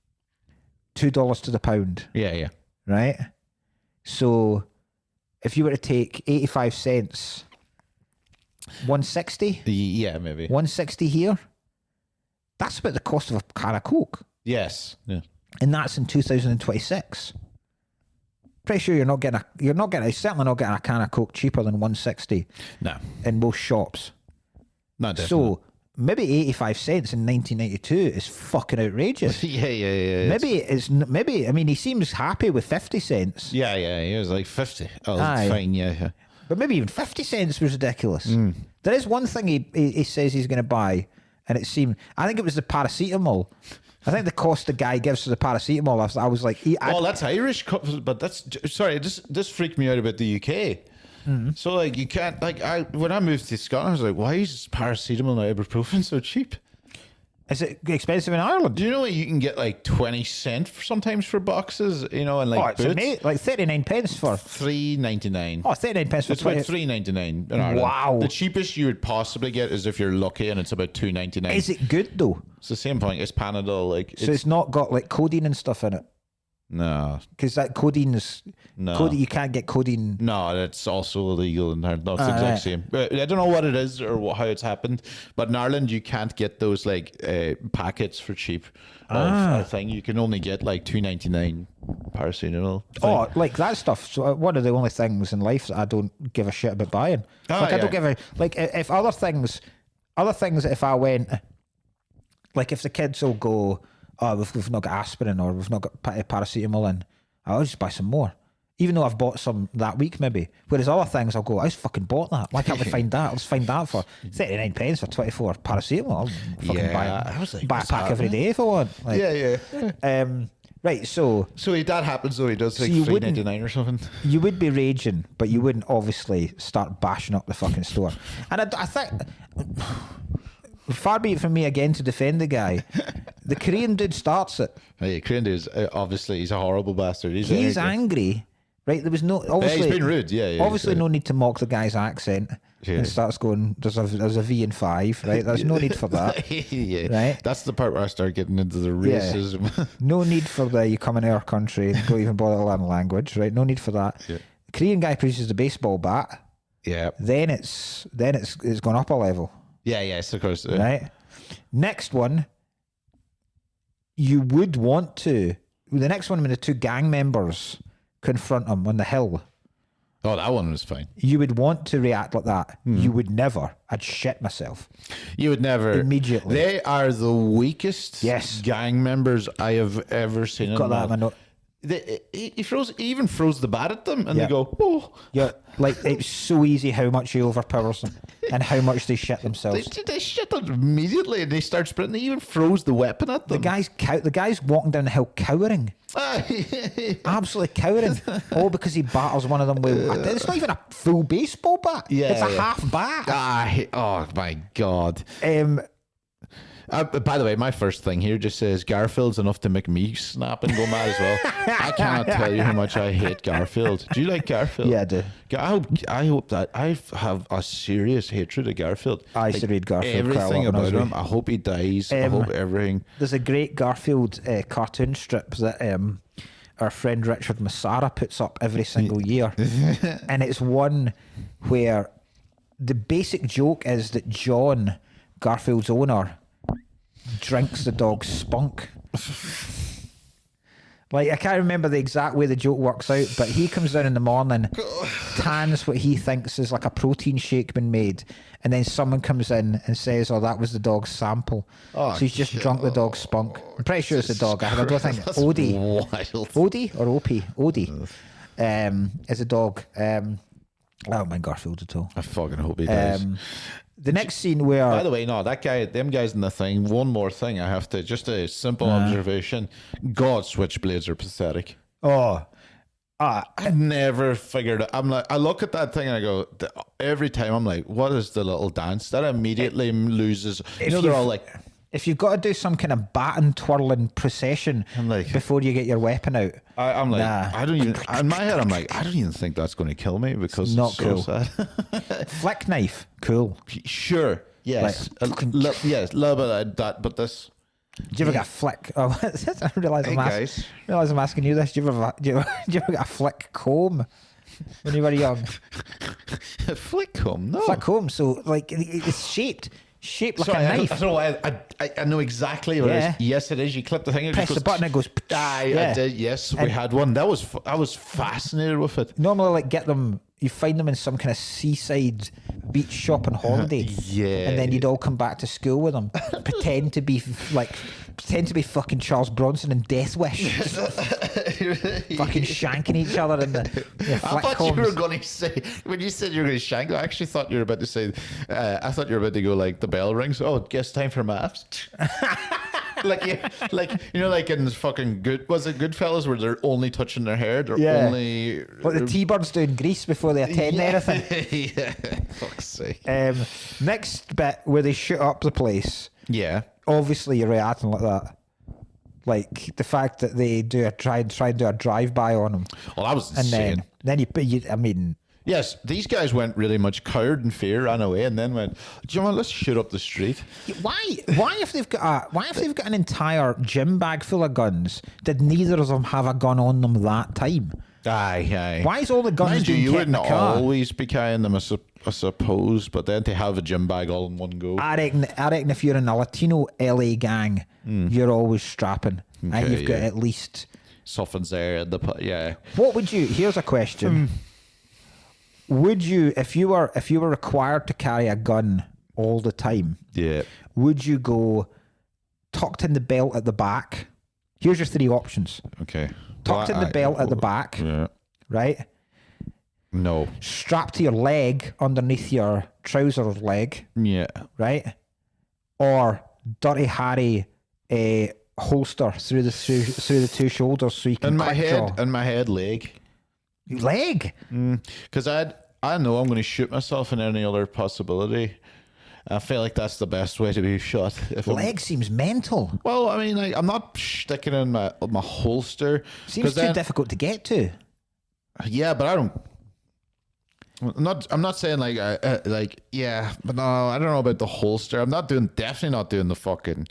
$2 to the pound. Yeah. Right? So if you were to take 85 cents, 160? Yeah, maybe. 160 here? That's about the cost of a can of Coke. Yes. Yeah. And that's in 2026. Pretty sure you're certainly not getting a can of Coke cheaper than 160. No. In most shops. Not definitely. So maybe 85 cents in 1992 is fucking outrageous. Yeah. Maybe I mean, he seems happy with 50 cents. Yeah. He was like 50. Oh, Aye. that's fine. Yeah. But maybe even 50 cents was ridiculous. There is one thing he says he's going to buy, and it seemed, I think it was the paracetamol. I think the cost the guy gives for the paracetamol, I was like... that's Irish, but that's... Sorry, this freaked me out about the UK. So, like, you can't... Like, when I moved to Scotland, I was like, why is paracetamol and ibuprofen so cheap? Is it expensive in Ireland? Do you know you can get like 20 cents sometimes for boxes, and like boots? Like 39 pence for... $3.99. Oh, 39 pence for It's about $3.99 in Ireland. Wow. The cheapest you would possibly get is if you're lucky, and it's about $2.99. Is it good, though? It's the same thing. It's Panadol. Like, so it's not got like codeine and stuff in it? No. Because that codeine is... No. Codeine, you can't get codeine... No, that's also illegal in Ireland. No, it's the exact same. I don't know what it is or how it's happened, but in Ireland you can't get those like packets for cheap of a thing. You can only get like $2.99 paracetamol. Oh, like that stuff. So one of the only things in life that I don't give a shit about buying. I don't give a... Like, if other things that if I went... Like, if the kids will go... Oh, we've not got aspirin or we've not got paracetamol in, I'll just buy some more. Even though I've bought some that week, maybe. Whereas other things, I'll go, I just fucking bought that. Why can't we find that? I'll just find that for 39 pence for 24 paracetamol. I'll fucking buy a pack every day if I want. Like, right, so if that happens, though, he does like $3.99 or something. You would be raging, but you wouldn't obviously start bashing up the fucking store. And I think... Far be it from me again to defend the guy. The Korean dude starts it. Hey, Korean dude is obviously he's a horrible bastard. He's angry, right? There was no obviously. He's been rude. Yeah. Obviously, no need to mock the guy's accent. Yeah. And starts going. There's a V in 5, right? There's no need for that. Right. That's the part where I start getting into the racism. Yeah. No need for you come in our country and don't even bother to learn language, right? No need for that. Yeah. The Korean guy produces a baseball bat. Yeah. Then it's gone up a level. Yeah, yes, of course. Right. Next one, you would want to... The next one, when the two gang members confront him on the hill. Oh, that one was fine. You would want to react like that. You would never. I'd shit myself. You would never. Immediately. They are the weakest gang members I have ever seen. Got that in my note. He even throws the bat at them and they go, oh. Yeah, like it's so easy how much he overpowers them and how much they shit themselves. They shit them immediately and they start sprinting. He even throws the weapon at them. The guy's walking down the hill cowering. Absolutely cowering. All because he batters one of them with... It's not even a full baseball bat. Yeah, it's a half bat. Oh my God. By the way, my first thing here just says Garfield's enough to make me snap and go mad as well. I cannot tell you how much I hate Garfield. Do you like Garfield? Yeah, I do. I hope that I have a serious hatred of Garfield. I used to read Garfield. Everything about him. I hope he dies. I hope everything. There's a great Garfield cartoon strip that our friend Richard Massara puts up every single year, and it's one where the basic joke is that John, Garfield's owner, drinks the dog's spunk. Like, I can't remember the exact way the joke works out, but he comes down in the morning, tans what he thinks is like a protein shake been made, and then someone comes in and says, oh, that was the dog's sample. So he's just drunk the dog's spunk. I'm pretty sure it's the dog. I don't think Odie. Odie or Opie? Odie is a dog. I don't mind Garfield at all. I fucking hope he does. The next scene where... By the way, no, them guys in the thing, one more thing I have to... Just a simple observation. God, switchblades are pathetic. Oh. I never figured it. I'm like, I look at that thing and I go, every time I'm like, what is the little dance? That immediately loses... They're all like... if you've got to do some kind of baton twirling procession before you get your weapon out, I'm like, nah. I don't even. In my head, I'm like, I don't even think that's going to kill me because it's not so cool. sad. Flick knife, cool. Sure. Yes. Yes. A little bit of that, but this. Do you ever get a flick? Oh, I realise I'm asking you this. Do you ever get a flick comb when you were young? A flick comb? No. Flick comb. So like it's shaped like a knife. I don't know. I know exactly what it is. Yes, it is. You clip the thing. Press the button. It goes. I did. Yes, we had one. I was fascinated with it. Normally, like get them. You find them in some kind of seaside beach shop on holiday. Yeah. And then you'd all come back to school with them, pretend to be fucking Charles Bronson in Death Wish, fucking shanking each other in the I thought you were going to say, when you said you were going to shank, I actually thought you were about to say, I thought you were about to go like the bell rings. Oh, guess time for maths. like in fucking Goodfellas where they're only touching their hair. They're only what the T-birds do in Greece before they attend anything. Yeah, fuck's sake. Next bit where they shoot up the place. Yeah. Obviously, you're reacting like that. Like the fact that they try and do a drive-by on them. Well, that was insane. And then you yes, these guys went really much cowered in fear, ran away, and then went, "Do you know what? Let's shoot up the street." Why if they've got an entire gym bag full of guns? Did neither of them have a gun on them that time? Aye. Why is all the guns Mind being you kept in the wouldn't car? always be carrying them, I suppose, but then they have a gym bag all in one go. I reckon if you're in a Latino LA gang, you're always strapping, and you've got at least softens there in the yeah. What would you? Here's a question. Would you, if you were required to carry a gun all the time, would you go tucked in the belt at the back? Here's your three options. Okay. Tucked in the belt at the back, right? No. Strapped to your leg underneath your trousers leg, right? Or Dirty Harry holster through the two shoulders so you can in my head leg. Leg? Because I know I'm going to shoot myself in any other possibility. I feel like that's the best way to be shot. Leg seems mental. Well, I mean, I'm not sticking in my holster. Seems too difficult to get to. Yeah, but I don't. I'm not saying yeah, but no, I don't know about the holster. Definitely not doing the fucking.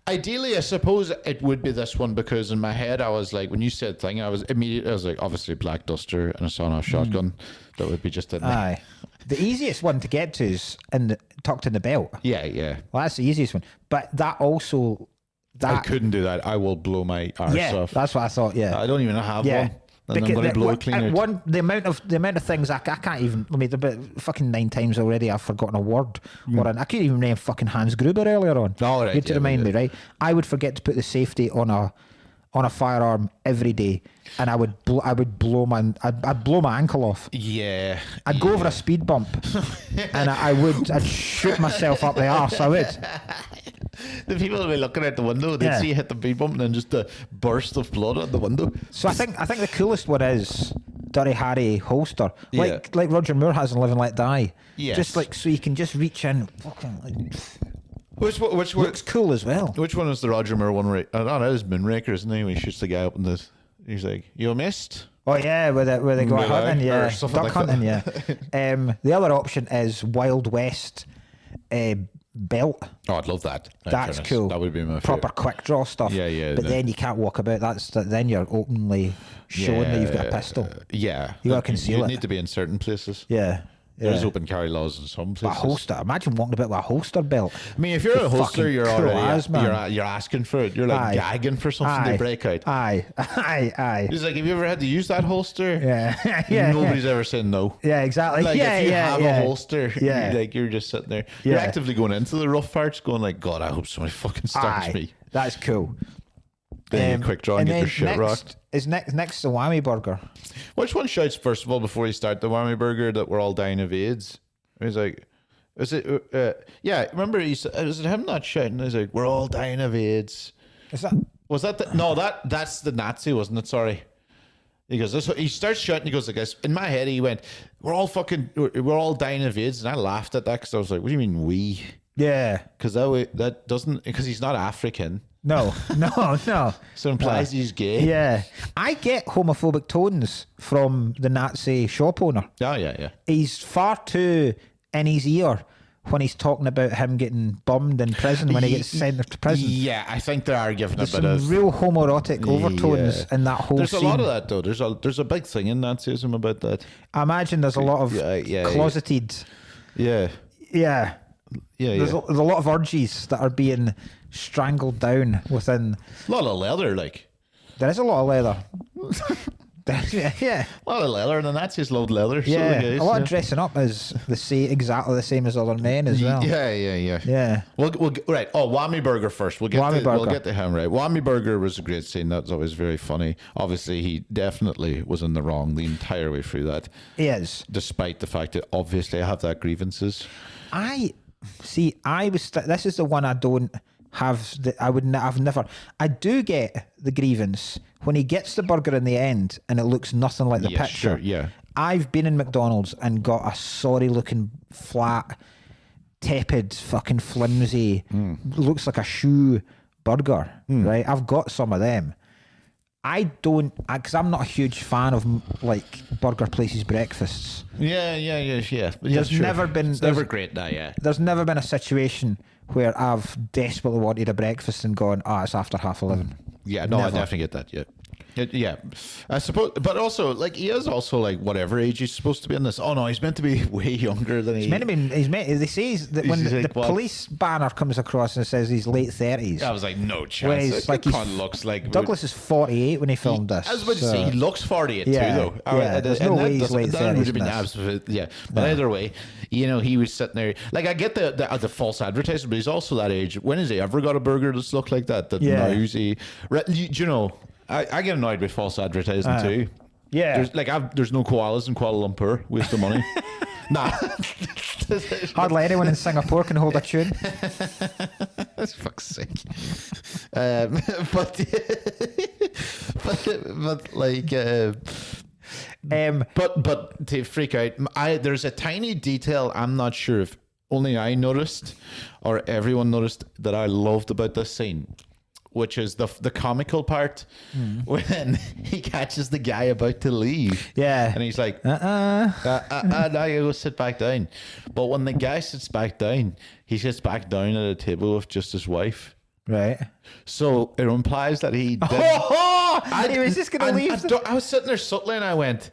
Ideally, I suppose it would be this one because in my head I was like, when you said thing, I was like, obviously black duster and a sawn-off shotgun. That would be just in there. Aye. The easiest one to get to is tucked in the belt. Yeah. Well, that's the easiest one. But that also. I couldn't do that. I will blow my arse off. That's what I thought. Yeah. I don't even have one. And I'm going to blow it clean out. The amount of things I can't even. I mean, about fucking 9 times already I've forgotten a word. I couldn't even name fucking Hans Gruber earlier on. Oh, right, you had to remind me, right? I would forget to put the safety on a firearm every day, and I'd blow my ankle off. Yeah, I'd go over a speed bump, and I'd shoot myself up the arse. I would. The people would be looking out the window. They'd see you hit the speed bump and then just a burst of blood out the window. So I think the coolest one is Dirty Harry holster, like Roger Moore has in Live and Let Die. Yes. Just like so you can just reach in, fucking. Which looks cool as well. Which one is the Roger Moore one? That is Moonraker, isn't he? When he shoots the guy up in the. He's like, "You missed." Oh yeah, where they go hunting, duck like hunting, The other option is Wild West belt. Oh, I'd love that. That's cool. That would be my proper favorite. quick draw stuff. Yeah. But then you can't walk about. Then you're openly showing that you've got a pistol. Yeah, you got to conceal it. You need to be in certain places. Yeah. There's open carry laws in some places. A holster. Imagine walking about with a holster belt. I mean, if you're a holster, you're already you're asking for it. You're like gagging for something to break out. Aye. He's like, have you ever had to use that holster? Yeah. Nobody's ever said no. Yeah, exactly. Like if you have a holster, yeah. you're just sitting there. You're actively going into the rough parts, going like, God, I hope somebody fucking stabs me. That's cool. Then you quick draw and get your shit rocked. Is next the whammy burger? Which one shouts first of all before you start the whammy burger that we're all dying of AIDS? He's like, is it? Yeah, remember he said, was it him not shouting? He's like, we're all dying of AIDS. Was that no? That's the Nazi, wasn't it? Sorry. He goes, he starts shouting. He goes like this. In my head, he went, we're all dying of AIDS, and I laughed at that because I was like, what do you mean we? Yeah. Because that doesn't, because he's not African. No. So it implies he's gay. Yeah. I get homophobic tones from the Nazi shop owner. Oh, yeah. He's far too in his ear when he's talking about him getting bummed in prison when he gets sent to prison. Yeah, I think they are giving There's a bit of some real homoerotic overtones in that whole There's scene. a lot of that, though. There's a big thing in Nazism about that. I imagine there's a lot of closeted... Yeah. Yeah. There's a lot of urges that are being strangled down within. A lot of leather, like. There is a lot of leather. Yeah. A lot of leather, and the Nazis loved leather. Yeah. So A lot of dressing up is exactly the same as other men as well. Yeah. We'll right. Oh, Whammy Burger first. We'll get to him, right. Whammy Burger was a great scene. That's always very funny. Obviously, he definitely was in the wrong the entire way through that. He is. Despite the fact that obviously I have that grievances. This is the one I don't have. I've never. I do get the grievance when he gets the burger in the end and it looks nothing like the picture. Sure, yeah. I've been in McDonald's and got a sorry looking flat, tepid, fucking flimsy, looks like a shoe burger. Right? I've got some of them. I don't, because I'm not a huge fan of like burger places breakfasts. Yeah. There's never been. It's never great now, yeah. There's never been a situation where I've desperately wanted a breakfast and gone, it's after 11:30. Yeah, no, Never. I definitely get that. Yeah, I suppose, but also like he is also like whatever age he's supposed to be in this. Oh no, he's meant to be way younger than He's meant to be. They say that when He's the like, what? police banner comes across and says he's late 30s. I was like, no chance. Whereas, Like, looks like Douglas is 48 when he filmed this. I was about to say he looks 48 Yeah, too, though. yeah, there's no way he's late That would 30s have been in this. absolute. Yeah, but either way, he was sitting there. Like I get the false advertisement, but he's also that age. When has he ever got a burger that's looked like that? That Yeah. knows he. You know. I get annoyed with false advertising too. Yeah. There's no koalas in Kuala Lumpur. Waste of money. Nah. Hardly anyone in Singapore can hold a tune. That's fuck's sake. But to freak out, there's a tiny detail I'm not sure if only I noticed or everyone noticed that I loved about this scene, which is the comical part when he catches the guy about to leave. Yeah. And he's like, now you go sit back down. But when the guy sits back down, he sits back down at a table with just his wife. Right. So it implies that he did. He was just going to leave. I was sitting there subtly and I went,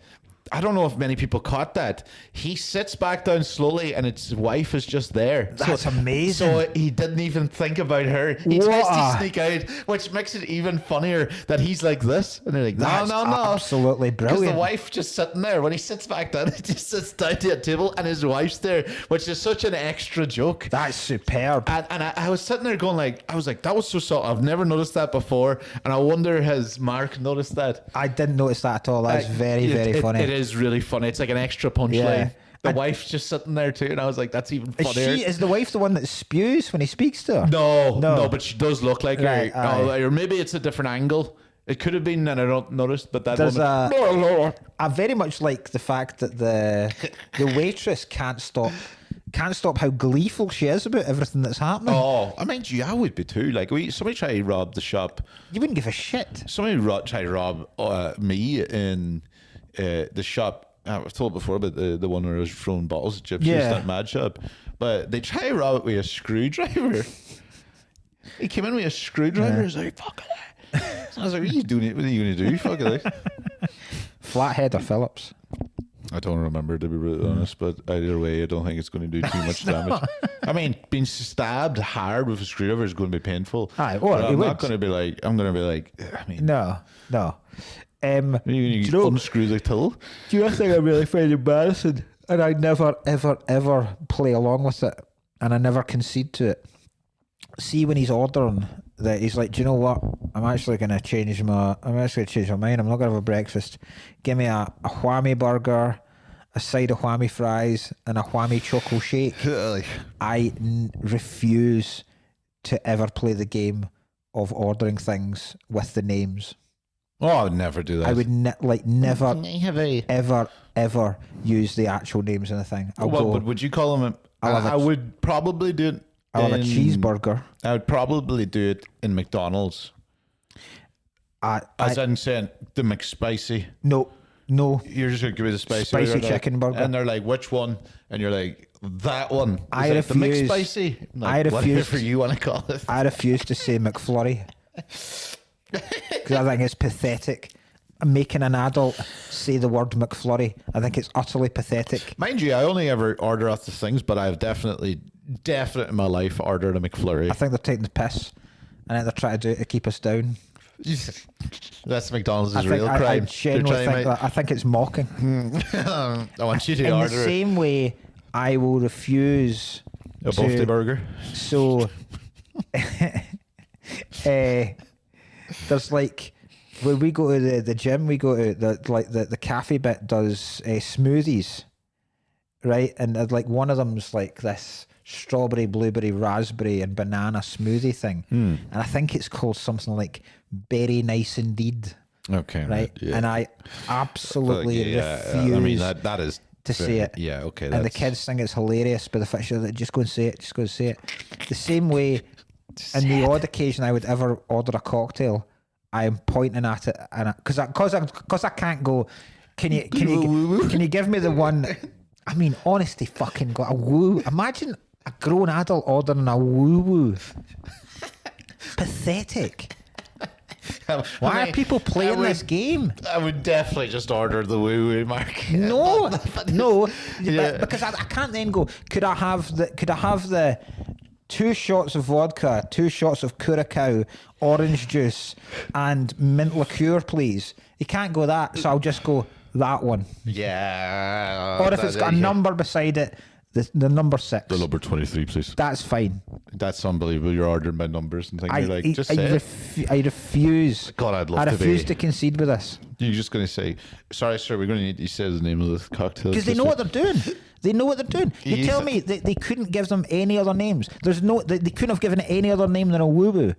I don't know if many people caught that. He sits back down slowly and his wife is just there. That's amazing. So he didn't even think about her. He tries to sneak out, which makes it even funnier that he's like this. And they're like, no. Absolutely brilliant. Because the wife just sitting there. When he sits back down, he just sits down to a table and his wife's there, which is such an extra joke. That's superb. And I was sitting there going I was like, that was so subtle. I've never noticed that before. And I wonder, has Mark noticed that? I didn't notice that at all. That's very, very funny. It is really funny. It's like an extra punchline. Yeah. The wife's just sitting there too, and I was like, that's even funnier. Is the wife the one that spews when he speaks to her? No, but she does look like Right, her. Or maybe it's a different angle. It could have been, and I don't notice, but that There's woman. I very much like the fact that the waitress can't stop how gleeful she is about everything that's happening. Oh, I mean, I would be too. Like, somebody try to rob the shop. You wouldn't give a shit. Somebody try to rob me in the shop. I've told before about the one where I was throwing bottles at gypsies, that mad shop. But they try to rob it with a screwdriver. He came in with a screwdriver. He's like, fuck it. So I was like, what are you doing? What are you going to do? Fuck it. Flathead or Phillips? I don't remember, to be really honest, but either way, I don't think it's going to do too much damage. I mean, being stabbed hard with a screwdriver is going to be painful. Aye, but I'm not going to be like, I mean... No. You unscrew the till? Do you know thing I really find embarrassing? And I never, ever, ever play along with it. And I never concede to it. See when he's ordering that, he's like, do you know what? I'm actually going to change my mind. I'm not going to have a breakfast. Give me a whammy burger, a side of whammy fries, and a whammy choco shake. I refuse to ever play the game of ordering things with the names. Oh, I would never do that. I would never, ever use the actual names in the thing. Would you call them? I would probably do it. I'll have a cheeseburger. I would probably do it in McDonald's. As in saying the McSpicy. No. You're just going to give me the spicy chicken burger. And they're like, which one? And you're like, that one. I refuse. The McSpicy? Like, whatever you want to call it. I refuse to say McFlurry. Because I think it's pathetic. Making an adult say the word McFlurry, I think it's utterly pathetic. Mind you, I only ever order off the things, but I've definitely in my life ordered a McFlurry. I think they're taking the piss, and they're trying to do it to keep us down. That's McDonald's real crime. I genuinely think that. I think it's mocking. I want you to in order the same way, I will refuse a birthday burger. So, there's like when we go to the gym, we go to the cafe bit does smoothies, right? And like one of them's like this strawberry, blueberry, raspberry, and banana smoothie thing, and I think it's called something like Berry Nice Indeed. Okay, right? Yeah. And I absolutely refuse. I mean that is to say it. Yeah, okay. And the kids think it's hilarious, but the fact that just go and say it, just go and say it. The same way, in the odd occasion I would ever order a cocktail, I am pointing at it, and because I can't go. Can you give me the one? I mean, honestly, fucking got a woo. Imagine a grown adult ordering a woo woo. Pathetic. Why are people playing this game? I would definitely just order the woo woo, Mark. No, because I can't then go. Could I have the 2 shots of vodka, 2 shots of curacao, orange juice, and mint liqueur, please? You can't go that, so I'll just go that one. Yeah. Or if it's got a number beside it, the number 6. The number 23, please. That's fine. That's unbelievable. You're ordering by numbers and things. You're like, just say it. I refuse. God, I'd love to be. I refuse to concede with this. You're just going to say, sorry, sir, we're going to need you to say the name of the cocktail. Because they know what they're doing. They know what they're doing. You tell me they couldn't give them any other names. They couldn't have given it any other name than a woo-woo.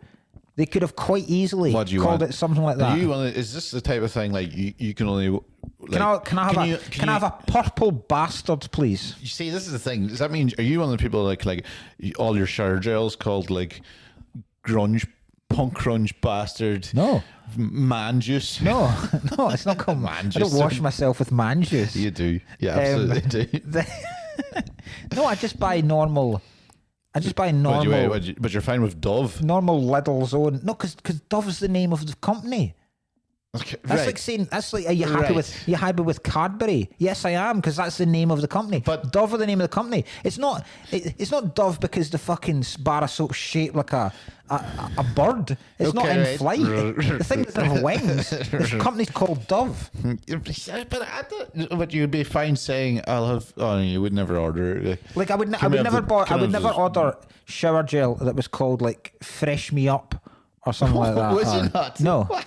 They could have quite easily called it something like that. Is this the type of thing like you can only... Like, can I have a purple bastard, please? You see, this is the thing. Does that mean, are you one of the people like all your shower gels called like grunge, punk grunge bastard? No. Man juice? No, it's not called man juice. I don't wash myself with man juice. You do. You absolutely do. No, I just buy normal... But you're fine with Dove? Normal Lidl's own. No, because Dove's the name of the company. Okay, that's like saying, are you happy with Cadbury? Yes, I am, because that's the name of the company. But Dove are the name of the company. It's not Dove because the fucking bar of soap's shaped like a bird. It's not in flight. The thing doesn't have wings. The company's called Dove. But you'd be fine saying, I'll have... Oh, you would never order... Like, I would never order shower gel that was called, like, Fresh Me Up or something like that. Was it not? No. Why?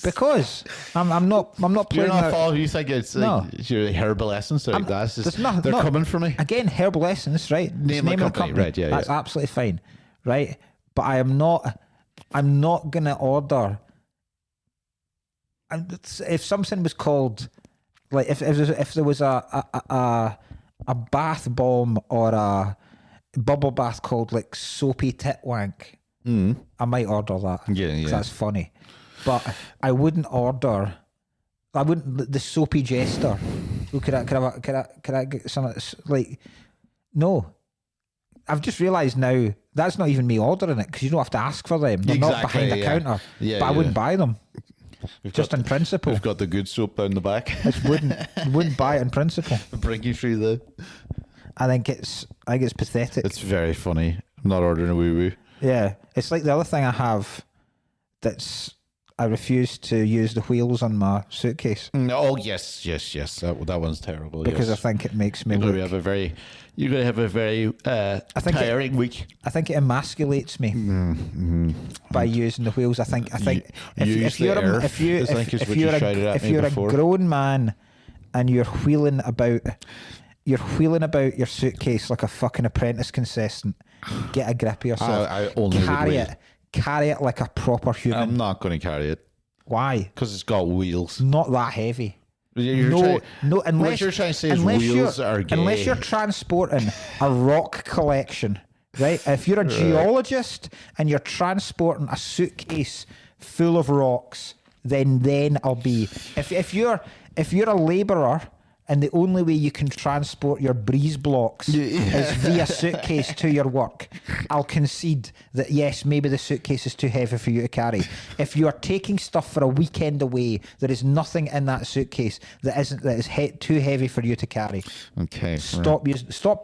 Because I'm not playing. You're not you think it's like your herbal essence or like that? They're coming for me. Again, herbal essence, right? Name of the company. Right, yeah. That's absolutely fine. Right? But I'm not gonna order. If something was called, like if there was a bath bomb or a bubble bath called like soapy tit wank, I might order that. Yeah. That's funny. But I wouldn't order. I wouldn't the soapy jester. Could I get some like? No, I've just realised now that's not even me ordering it because you don't have to ask for them. They're not behind a counter. Yeah, but I wouldn't buy them. Just in principle. We've got the good soap down the back. wouldn't buy it in principle. Bring you through the. I think it's pathetic. It's very funny. I'm not ordering a woo woo. Yeah, it's like the other thing I have. I refuse to use the wheels on my suitcase. Oh yes. That one's terrible. Because I think it makes me. You're going to have a very tiring week. I think it emasculates me by using the wheels. I think if you're a grown man and you're wheeling about your suitcase like a fucking apprentice contestant, get a grip of yourself. I only Carry it like a proper human. I'm not going to carry it. Why? Because it's got wheels. Not that heavy. Unless you're trying to say wheels are gay. Unless you're transporting a rock collection, right? If you're a geologist and you're transporting a suitcase full of rocks, then I'll be. If you're a labourer and the only way you can transport your breeze blocks is via suitcase to your work, I'll concede that yes, maybe the suitcase is too heavy for you to carry. If you are taking stuff for a weekend away, there is nothing in that suitcase that is too heavy for you to carry. Okay. Stop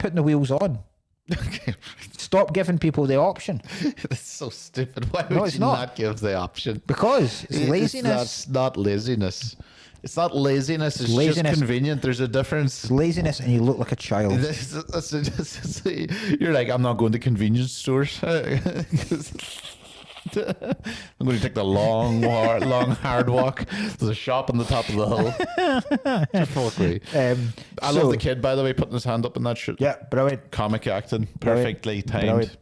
putting the wheels on. Okay. Stop giving people the option. That's so stupid. Why would you not give the option? Because it's laziness. That's not laziness. It's not laziness. It's laziness. Just convenient. There's a difference. It's laziness, and you look like a child. You're like, I'm not going to convenience stores. I'm going to take the long, hard walk. There's a shop on the top of the hill. Just fuck me. I love the kid, by the way, putting his hand up in that shit. Yeah, brilliant. Comic acting, perfectly timed. Brilliant.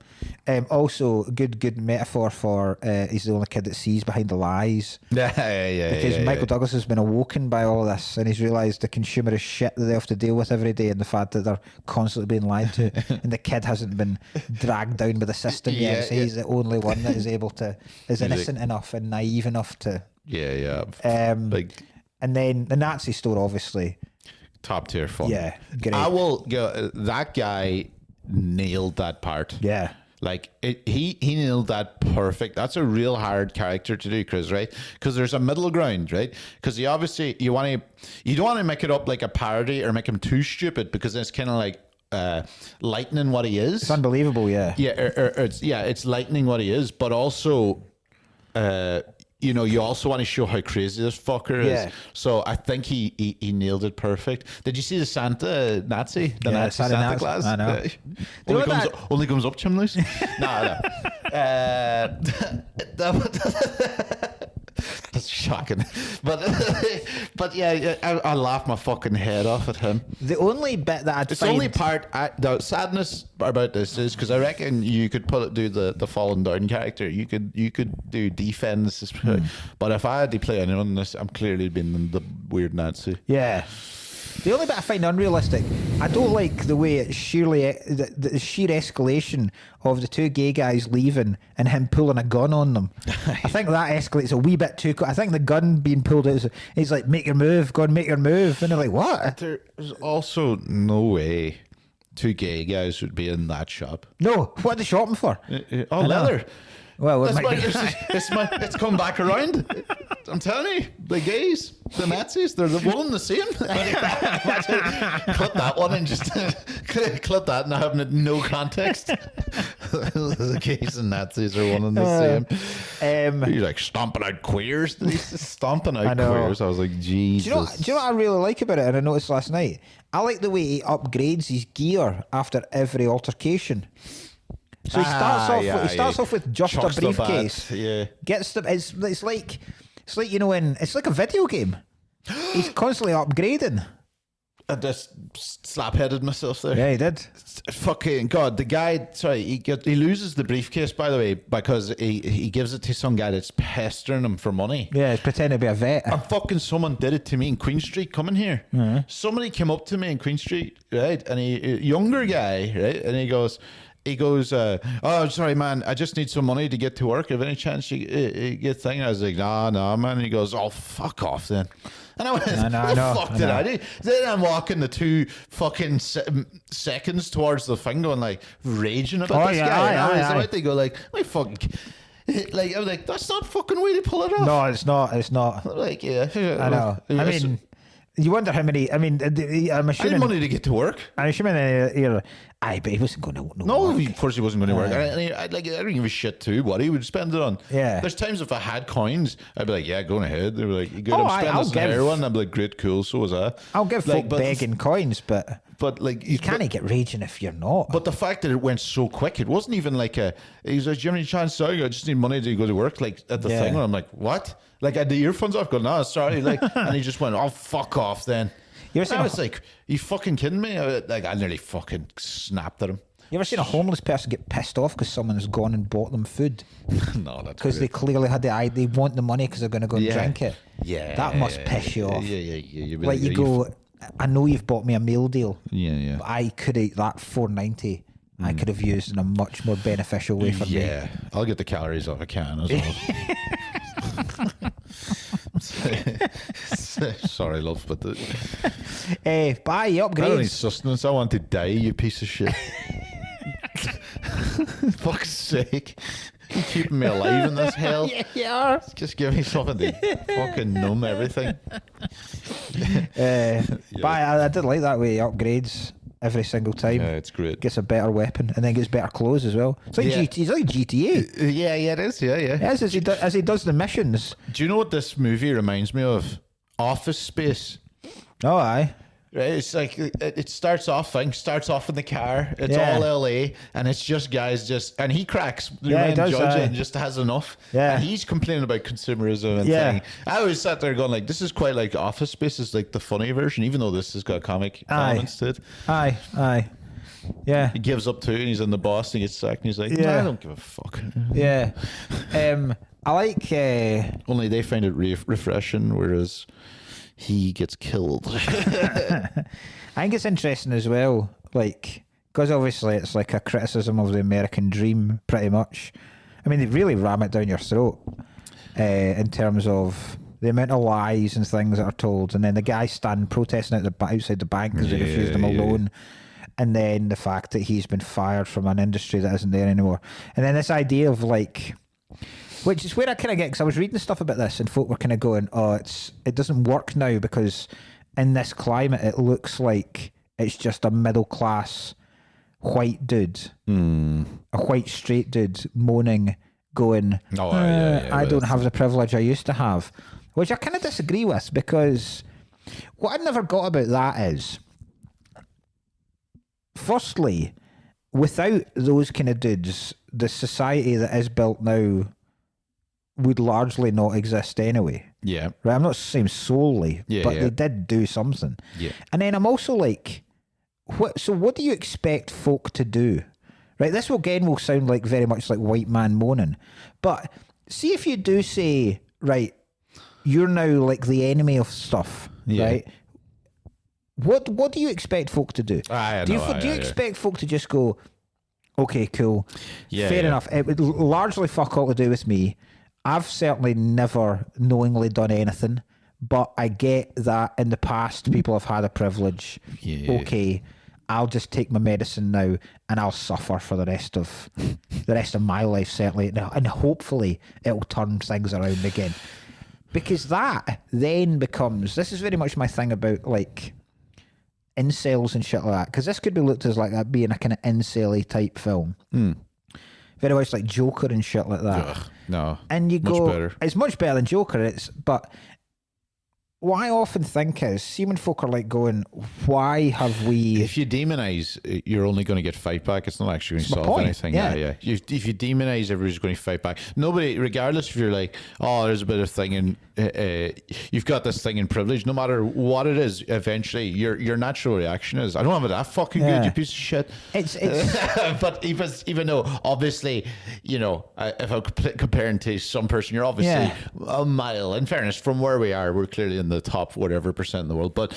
Also, good metaphor for he's the only kid that sees behind the lies. Yeah. Because Michael Douglas has been awoken by all this, and he's realised the consumerist shit that they have to deal with every day, and the fact that they're constantly being lied to, and the kid hasn't been dragged down by the system yet. So he's the only one that is able to, is innocent enough and naive enough to. Yeah. And then the Nazi store, obviously. Top tier fun. Yeah, great. I will go. That guy nailed that part. Yeah. Like he nailed that perfect. That's a real hard character to do, Chris, right? Because there's a middle ground, right? Because you don't want to make it up like a parody or make him too stupid, because it's kind of like lightening what he is. It's unbelievable, yeah. Yeah, it's lightening what he is, but also you also want to show how crazy this fucker is. So I think he nailed it perfect. Did you see the Santa Nazi? The Nazi Santa Claus? I know. Only comes up chimneys? No. That's shocking. But yeah, I laughed my fucking head off at him. The only bit that the only part, the sadness about this is because I reckon you could do the fallen down character. You could do defense, but if I had to play anyone in this, I'm clearly being the weird Nazi. Yeah. The only bit I find unrealistic, I don't like the way it's the sheer escalation of the two gay guys leaving and him pulling a gun on them. I think that escalates a wee bit too quick. I think the gun being pulled out, he's like, make your move, go and make your move. And they're like, what? There's also no way two gay guys would be in that shop. No, what are they shopping for? Leather. Well, it's come back around. I'm telling you, the gays, the Nazis, they're the one and the same. Clip that one and just clip that and having it no context. The gays and Nazis are one and the same. He's like stomping out queers. He's just stomping out queers. I was like, Jesus. Do you know what I really like about it? And I noticed last night, I like the way he upgrades his gear after every altercation. So he starts off with just a briefcase. Gets them. It's like it's like a video game. He's constantly upgrading. I just slap-headed myself there. Yeah, he did. Fucking God, the guy. Sorry, he loses the briefcase, by the way, because he gives it to some guy that's pestering him for money. Yeah, he's pretending to be a vet. And fucking someone did it to me in Queen Street coming here. Mm-hmm. Somebody came up to me in Queen Street, right, and a younger guy, right, and he goes, oh, sorry, man, I just need some money to get to work. Have any chance you get thing? I was like, nah, man. And he goes, oh, fuck off then. And I went, fuck did I do? Then I'm walking the 2 fucking seconds towards the thing going like, raging about this guy. And I was about to go like, my fucking... Like, I was like, that's not fucking way to pull it off. No, it's not. Like, yeah. I know. I mean... You wonder how many. I mean, I'm assuming. I had money to get to work. I'm assuming but he wasn't going to. No, of course he wasn't going to work. I don't give a shit too. What he would spend it on. Yeah. There's times if I had coins, I'd be like, yeah, going ahead. They were like, good, I'm spending this on heroin. I'd be like, great, cool. So was I. I'll give folk begging coins, but like you can't get raging if you're not. But the fact that it went so quick, it wasn't even like he was like, do you have any chance? Sorry, I just need money to go to work. Like at the thing, and I'm like, what? Like I had the earphones off, going, no, sorry. Like, and he just went, oh, fuck off then. I was like, you fucking kidding me? I nearly fucking snapped at him. You ever seen a homeless person get pissed off because someone's gone and bought them food? No, that's because they clearly had the idea. They want the money because they're going to go and drink it. Yeah, that must piss you off. Yeah. Like you go, I know you've bought me a meal deal. Yeah. But I could eat that $4.90 I could have used in a much more beneficial way for me. Yeah, I'll get the calories off a can as well. Sorry, love, but Buy I don't need upgrades. sustenance. I want to die, you piece of shit. Fuck's sake. You keeping me alive in this hell. Yeah, you are. Just give me something to fucking numb everything. But I did like that way. Upgrades every single time. Yeah, it's great. Gets a better weapon and then gets better clothes as well. It's like Yeah. it's like GTA. Yeah, it is. Yeah. Yes, as he does the missions. Do you know what this movie reminds me of? Office Space. Oh, aye. Right, it's like it starts off in the car. It's Yeah. all LA, and it's just guys and he cracks. The Yeah, he main does, judge aye. and just has enough. Yeah. And he's complaining about consumerism and Yeah. thing. I always sat there going like, this is quite like Office Space is like the funny version, even though this has got comic elements to it. Aye. Yeah. He gives up to it, and he's in the boss, and he gets sacked, and he's like, Yeah. I don't give a fuck. Yeah. I like. Only they find it refreshing, whereas he gets killed. I think it's interesting as well, like, because obviously it's like a criticism of the American dream, pretty much. I mean, they really ram it down your throat in terms of the amount of lies and things that are told, and then the guy stand protesting outside the bank because they refused him a loan, and then the fact that he's been fired from an industry that isn't there anymore, and then this idea of like, which is where I kind of get, because I was reading stuff about this and folk were kind of going, it doesn't work now because in this climate it looks like it's just a middle class white dude, a white straight dude moaning, going, I don't have the privilege I used to have, which I kind of disagree with, because what I never got about that is, firstly, without those kind of dudes, the society that is built now would largely not exist anyway. Yeah. Right, I'm not saying solely, but they did do something. Yeah. And then I'm also like, what do you expect folk to do? Right, this again will sound like very much like white man moaning. But see if you do say, right, you're now like the enemy of stuff, right? What do you expect folk to do? Do you expect folk to just go, okay, cool, fair enough, it would largely fuck all to do with me. I've certainly never knowingly done anything, but I get that in the past people have had a privilege. Okay, I'll just take my medicine now and I'll suffer for the rest of my life, certainly, and hopefully it'll turn things around again. Because that then becomes, this is very much my thing about like incels and shit like that, because this could be looked as like that being a kind of incel-y type film. Very much like Joker and shit like that. Ugh, no. And you much go, better. It's much better than Joker. But what I often think is, see when folk are like going, why have we... If you demonize, you're only going to get fight back. It's not actually going to solve anything. Yeah. If you demonize, everybody's going to fight back. Nobody, regardless if you're like, oh, there's a bit of thing in, you've got this thing in privilege, no matter what it is, eventually your natural reaction is, I don't have it that fucking good, you piece of shit. It's but even though, obviously, you know, if I'm comparing to some person, you're obviously a mile, in fairness, from where we are, we're clearly in the top whatever percent in the world, but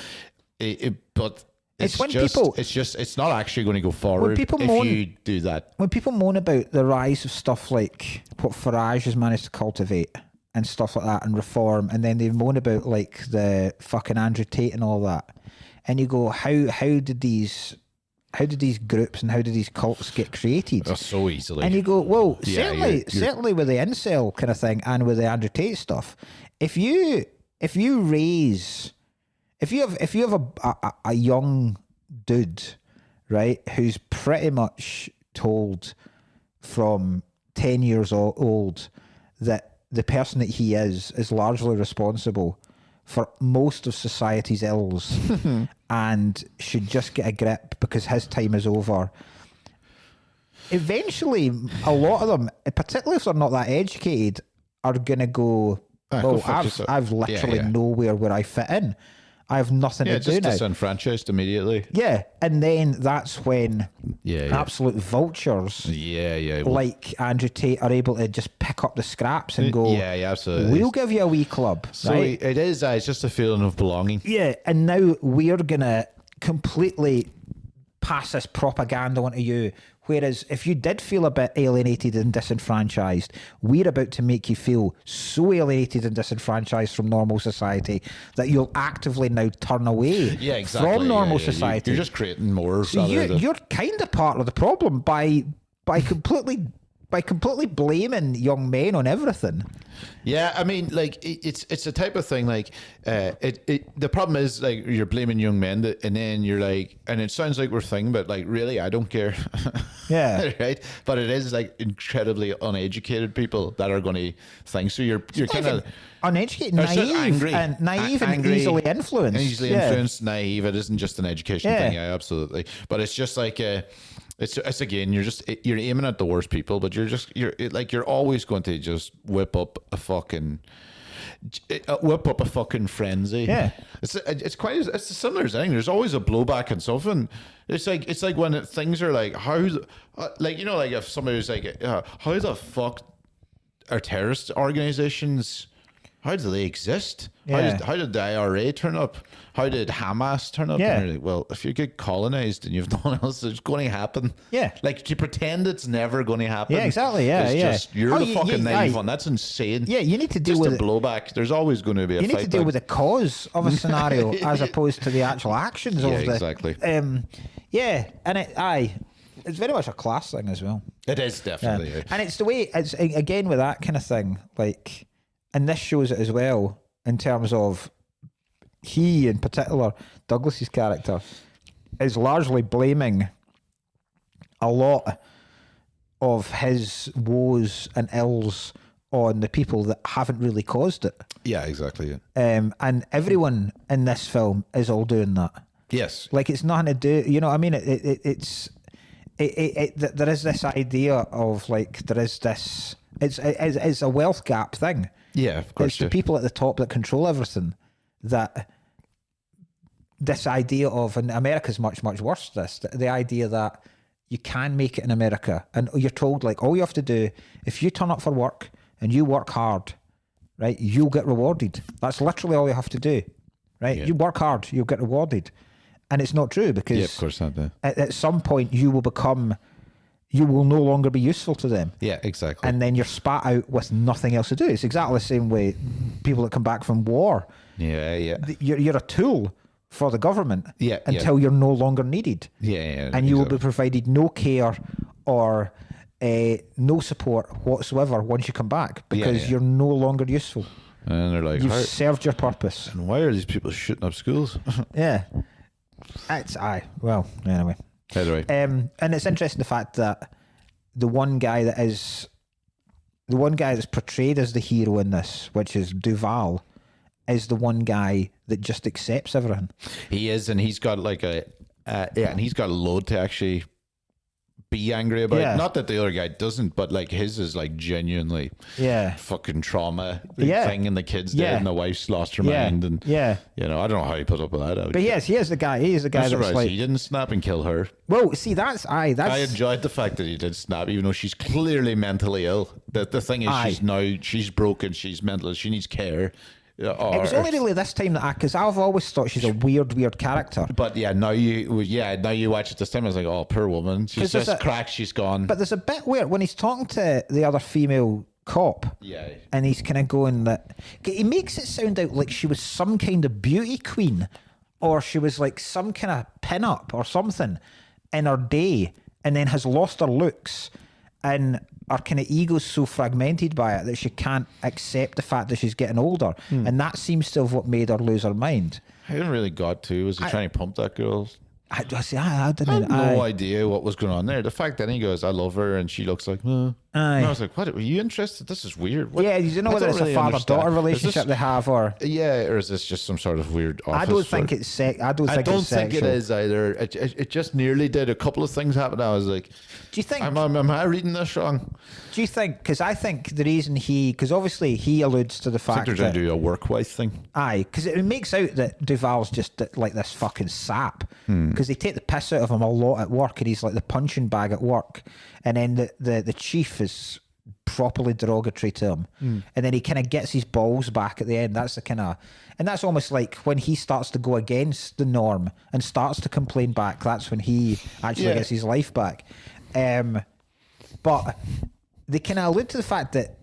it's when just, people, it's not actually going to go forward if you do that. When people moan about the rise of stuff like what Farage has managed to cultivate and stuff like that and reform, and then they moan about like the fucking Andrew Tate and all that, and you go, how did these groups and how did these cults get created? Oh, so easily. And you go, well, Yeah, certainly with the incel kind of thing and with the Andrew Tate stuff, if you have a young dude, right, who's pretty much told from 10 years old that the person that he is largely responsible for most of society's ills and should just get a grip because his time is over. Eventually, a lot of them, particularly if they're not that educated, are going to go, well, I've literally nowhere where I fit in. I have nothing to do now. Just disenfranchised immediately. Yeah, and then that's when absolute vultures like Andrew Tate are able to just pick up the scraps and go, absolutely. We'll give you a wee club. So right? it is, it's just a feeling of belonging. Yeah, and now we're going to completely pass this propaganda onto you. Whereas if you did feel a bit alienated and disenfranchised, we're about to make you feel so alienated and disenfranchised from normal society that you'll actively now turn away from normal society. You're just creating more. So you're kind of part of the problem by completely blaming young men on everything. Yeah, I mean, like it's the type of thing. Like, the problem is like you're blaming young men, and then you're like, and it sounds like we're thinking, but like really, I don't care. Yeah, right. But it is like incredibly uneducated people that are going to think. So you're kind of uneducated, naive, and easily influenced. Easily influenced, naive. It isn't just an education thing. Yeah, absolutely. But it's just like it's again, you're aiming at the worst people, but you're always going to just whip up a fucking frenzy. Yeah, it's a similar thing. There's always a blowback and something. It's like when things are like like if somebody was like, how the fuck are terrorist organizations? How do they exist? Yeah. How did the IRA turn up? How did Hamas turn up? Yeah. And you're like, well, if you get colonized and you've no one else, it's going to happen. Yeah. Like, to pretend it's never going to happen. Yeah, exactly. Yeah, it's yeah. Just, you're the fucking naive one. That's insane. Yeah, you need to deal just with a blowback. There's always going to be a fight. You need to deal with the cause of a scenario as opposed to the actual actions of the... exactly. Yeah, and it's very much a class thing as well. It is, definitely. Yeah. And it's the way, it's again with that kind of thing, like, and this shows it as well in terms of he, in particular, Douglas's character, is largely blaming a lot of his woes and ills on the people that haven't really caused it. Yeah, exactly. Yeah. And everyone in this film is all doing that. Yes. Like, it's nothing to do, you know what I mean? There is this idea of, like, there is this, it's a wealth gap thing. Yeah, of course. It's the people at the top that control everything. That this idea of, and America's much, much worse, the idea that you can make it in America, and you're told, like, all you have to do, if you turn up for work and you work hard, right, you'll get rewarded. That's literally all you have to do, right? Yeah. You work hard, you'll get rewarded. And it's not true, because of course not. At some point you will no longer be useful to them. Yeah, exactly. And then you're spat out with nothing else to do. It's exactly the same way people that come back from war. Yeah, yeah. You're a tool for the government until you're no longer needed. Yeah. And you will be provided no care or no support whatsoever once you come back, because you're no longer useful. And they're like, you've served your purpose. And why are these people shooting up schools? Yeah. Well, anyway. And it's interesting the fact that the one guy that's portrayed as the hero in this, which is Duval, is the one guy that just accepts everything. He is, and he's got like and he's got a load to actually be angry about. Yeah. Not that the other guy doesn't, but like his is like genuinely fucking trauma thing, and the kid's dead and the wife's lost her mind, and you know, I don't know how he put up with that. But yes, he is the guy. He is the guy that's like, he didn't snap and kill her. Well, see, I enjoyed the fact that he did snap, even though she's clearly mentally ill. The thing is, she's broken, she's mental, she needs care. It was only really this time that because I've always thought she's a weird character. But now you watch it this time, I was like, oh, poor woman. She's just cracked, she's gone. But there's a bit weird when he's talking to the other female cop. Yeah. And he's kind of going that... He makes it sound out like she was some kind of beauty queen, or she was like some kind of pin-up or something in her day, and then has lost her looks, and her kind of ego's so fragmented by it that she can't accept the fact that she's getting older. And that seems to have what made her lose her mind. I didn't really got to. Was he trying to pump that girl? I didn't. I had no idea what was going on there. The fact that he goes, I love her, and she looks like, and I was like, what? Are you interested? This is weird. What? Yeah, you don't know whether it's a father-daughter relationship they have, or or is this just some sort of weird office? I don't think it's I don't think it is either. It just nearly did. A couple of things happened. I was like, do you think? Am I reading this wrong? Do you think? Because I think the reason because obviously he alludes to the fact they're trying to do a work wife thing. Because it makes out that Duval's just like this fucking sap. Because they take the piss out of him a lot at work, and he's like the punching bag at work. And then the chief is properly derogatory to him. And then he kind of gets his balls back at the end. That's the kind of, and that's almost like when he starts to go against the norm and starts to complain back, that's when he actually gets his life back. But they kind of allude to the fact that,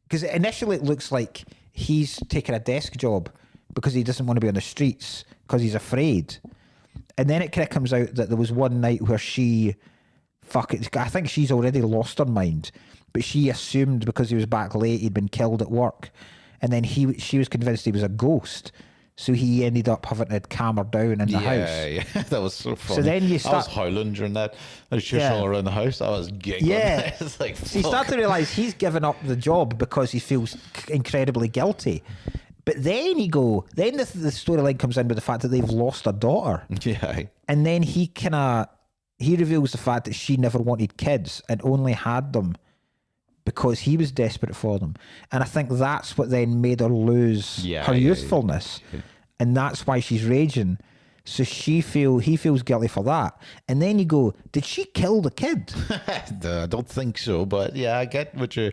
because initially it looks like he's taking a desk job because he doesn't want to be on the streets because he's afraid. And then it kind of comes out that there was one night where I think she's already lost her mind, but she assumed because he was back late he'd been killed at work, and then she was convinced he was a ghost, so he ended up having to calm her down in the house. Yeah, that was so funny. So then you I was howling during that. I was just all around the house. I was giggling. Yeah, It's like, so you start to realise he's given up the job because he feels incredibly guilty. But then the storyline comes in with the fact that they've lost a daughter. Yeah. And then he reveals the fact that she never wanted kids and only had them because he was desperate for them. And I think that's what then made her lose her youthfulness. Yeah. And that's why she's raging. So he feels guilty for that. And then you go, did she kill the kid? I don't think so, but yeah, I get what you're...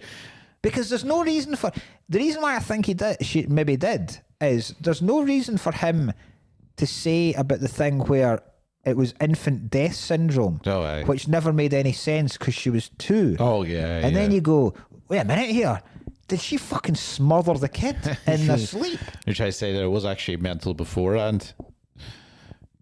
Because there's no reason for... The reason why I think she maybe did, is there's no reason for him to say about the thing where it was infant death syndrome, which never made any sense because she was 2. Oh, yeah. And then you go, wait a minute here. Did she fucking smother the kid in their sleep? You're trying to say that it was actually mental beforehand?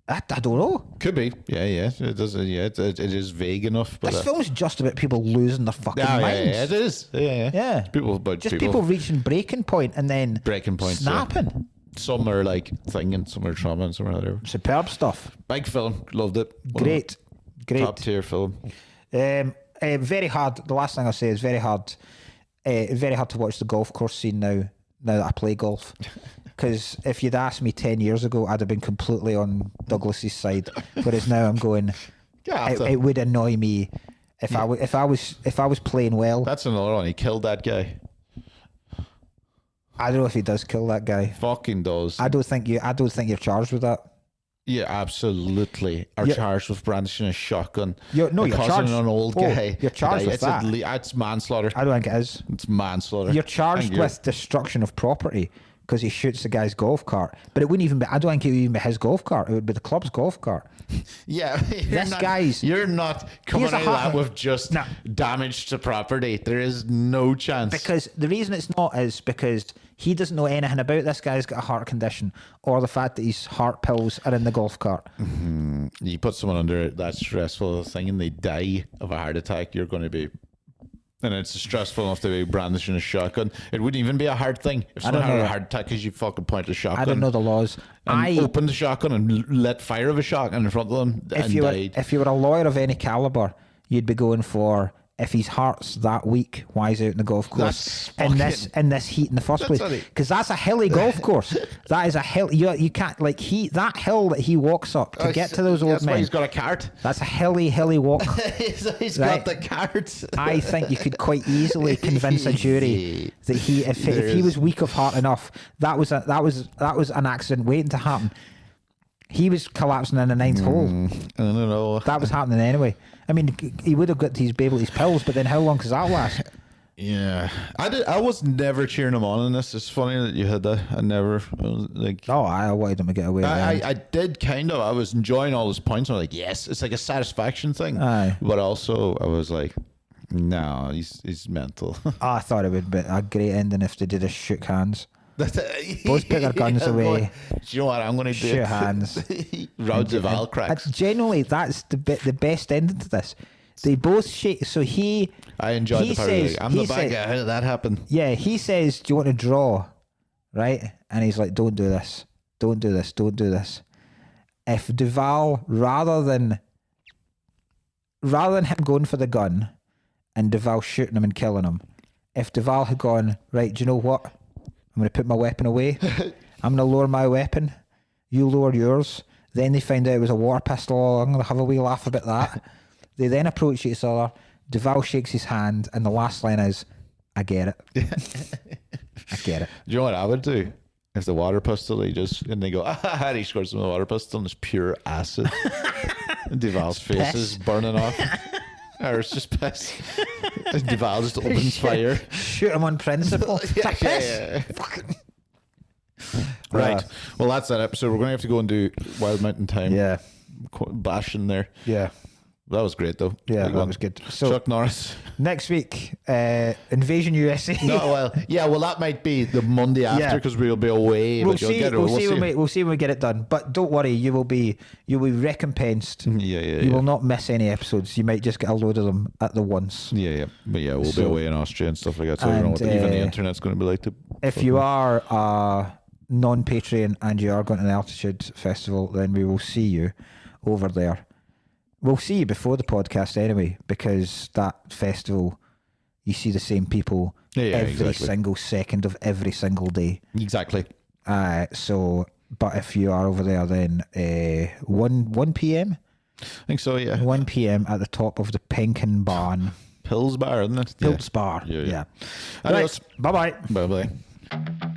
I don't know. Could be. Yeah. It does. Yeah, it is vague enough. But this film's just about people losing their fucking minds. Yeah, it is. Yeah. People reaching breaking point and then snapping. Yeah. Some are like thinging, some are trauma, and some are other. Superb stuff. Big film. Loved it. Great. Top tier film. Very hard. The last thing I'll say is very hard. Very hard to watch the golf course scene now that I play golf. Because if you'd asked me 10 years ago, I'd have been completely on Douglas's side. Whereas now I'm going, it would annoy me if I was playing well. That's another one. He killed that guy. I don't know if he does kill that guy. Fucking does. I don't think you're charged with that. Yeah, absolutely. Are charged with brandishing a shotgun. You're charged an old guy. You're charged with that. It's manslaughter. I don't think it is. It's manslaughter. You're charged with destruction of property because he shoots the guy's golf cart. But it wouldn't even be. I don't think it would even be his golf cart. It would be the club's golf cart. Yeah, you're not coming out of that with just damage to property. There is no chance. Because the reason it's not is because he doesn't know anything about this guy's got a heart condition or the fact that his heart pills are in the golf cart. Mm-hmm. You put someone under that stressful thing and they die of a heart attack, you're going to be... And it's stressful enough to be brandishing a shotgun. It wouldn't even be a hard thing if someone had a heart attack because you fucking point a shotgun. I don't know the laws. And opened the shotgun and let fire of a shotgun in front of them and died. If you were a lawyer of any caliber, you'd be going for, if his heart's that weak, why is he out in the golf course in this heat in the first place? Because that's a hilly golf course. That is a hill. You can't that hill that he walks up to get to those old that's men. Why he's got a cart. That's a hilly walk. He's got the cart. I think you could quite easily convince a jury that if he was weak of heart enough, that was an accident waiting to happen. He was collapsing in the ninth hole. I don't know. That was happening anyway. I mean, he would have got to be able to his pills, but then how long does that last? Yeah, I was never cheering him on in this. It's funny that you had that. I wanted him to get away. I did kind of. I was enjoying all his points. I was like, yes, it's like a satisfaction thing. Aye. But also, I was like, no, he's mental. I thought it would be a great ending if they did a shook hands. Both put their guns away. Do you know what I'm going to do? Shook hands. Rods of Al cracks. Generally, that's the best ending to this. They both shake. So I enjoyed the part of I'm the bad guy. How did that happen? Yeah, he says, "Do you want to draw?" Right, and he's like, "Don't do this. Don't do this. Don't do this." If Duval, rather than him going for the gun and Duval shooting him and killing him, if Duval had gone, right, do you know what? I'm going to put my weapon away. I'm going to lower my weapon. You lower yours. Then they find out it was a water pistol. I'm going to have a wee laugh about that. They then approach each other. Duval shakes his hand, and the last line is, "I get it." I get it. Do you know what I would do? If the water pistol, and they go, he scores him with a water pistol, and it's pure acid. And Duval's face is burning off. Or it's just piss. Duval just opens fire. Shoot him on principle. Yeah, yeah. Right. Well, that's that episode. We're going to have to go and do Wild Mountain Time. Yeah. Bash in there. Yeah. That was great, though. Yeah, that was good. So Chuck Norris. next week, Invasion USA. No, well, yeah, well, that might be the Monday after because we'll be away. We'll but you'll see. get it. We'll see when we get it done. But don't worry, you'll be recompensed. You will not miss any episodes. You might just get a load of them at the once. Yeah. But yeah, we'll be away in Austria and stuff like that. So I don't know what even the internet's going to be like. If you are a non-Patreon and you are going to the Altitude Festival, then we will see you over there. We'll see you before the podcast anyway, because that festival, you see the same people every single second of every single day. Exactly. So, but if you are over there, then 1 p.m. I think so, yeah. 1 p.m. at the top of the Penkin Barn. Pils Bar, isn't it? Pils Bar, yeah. Adios. Right. Bye-bye. Bye-bye.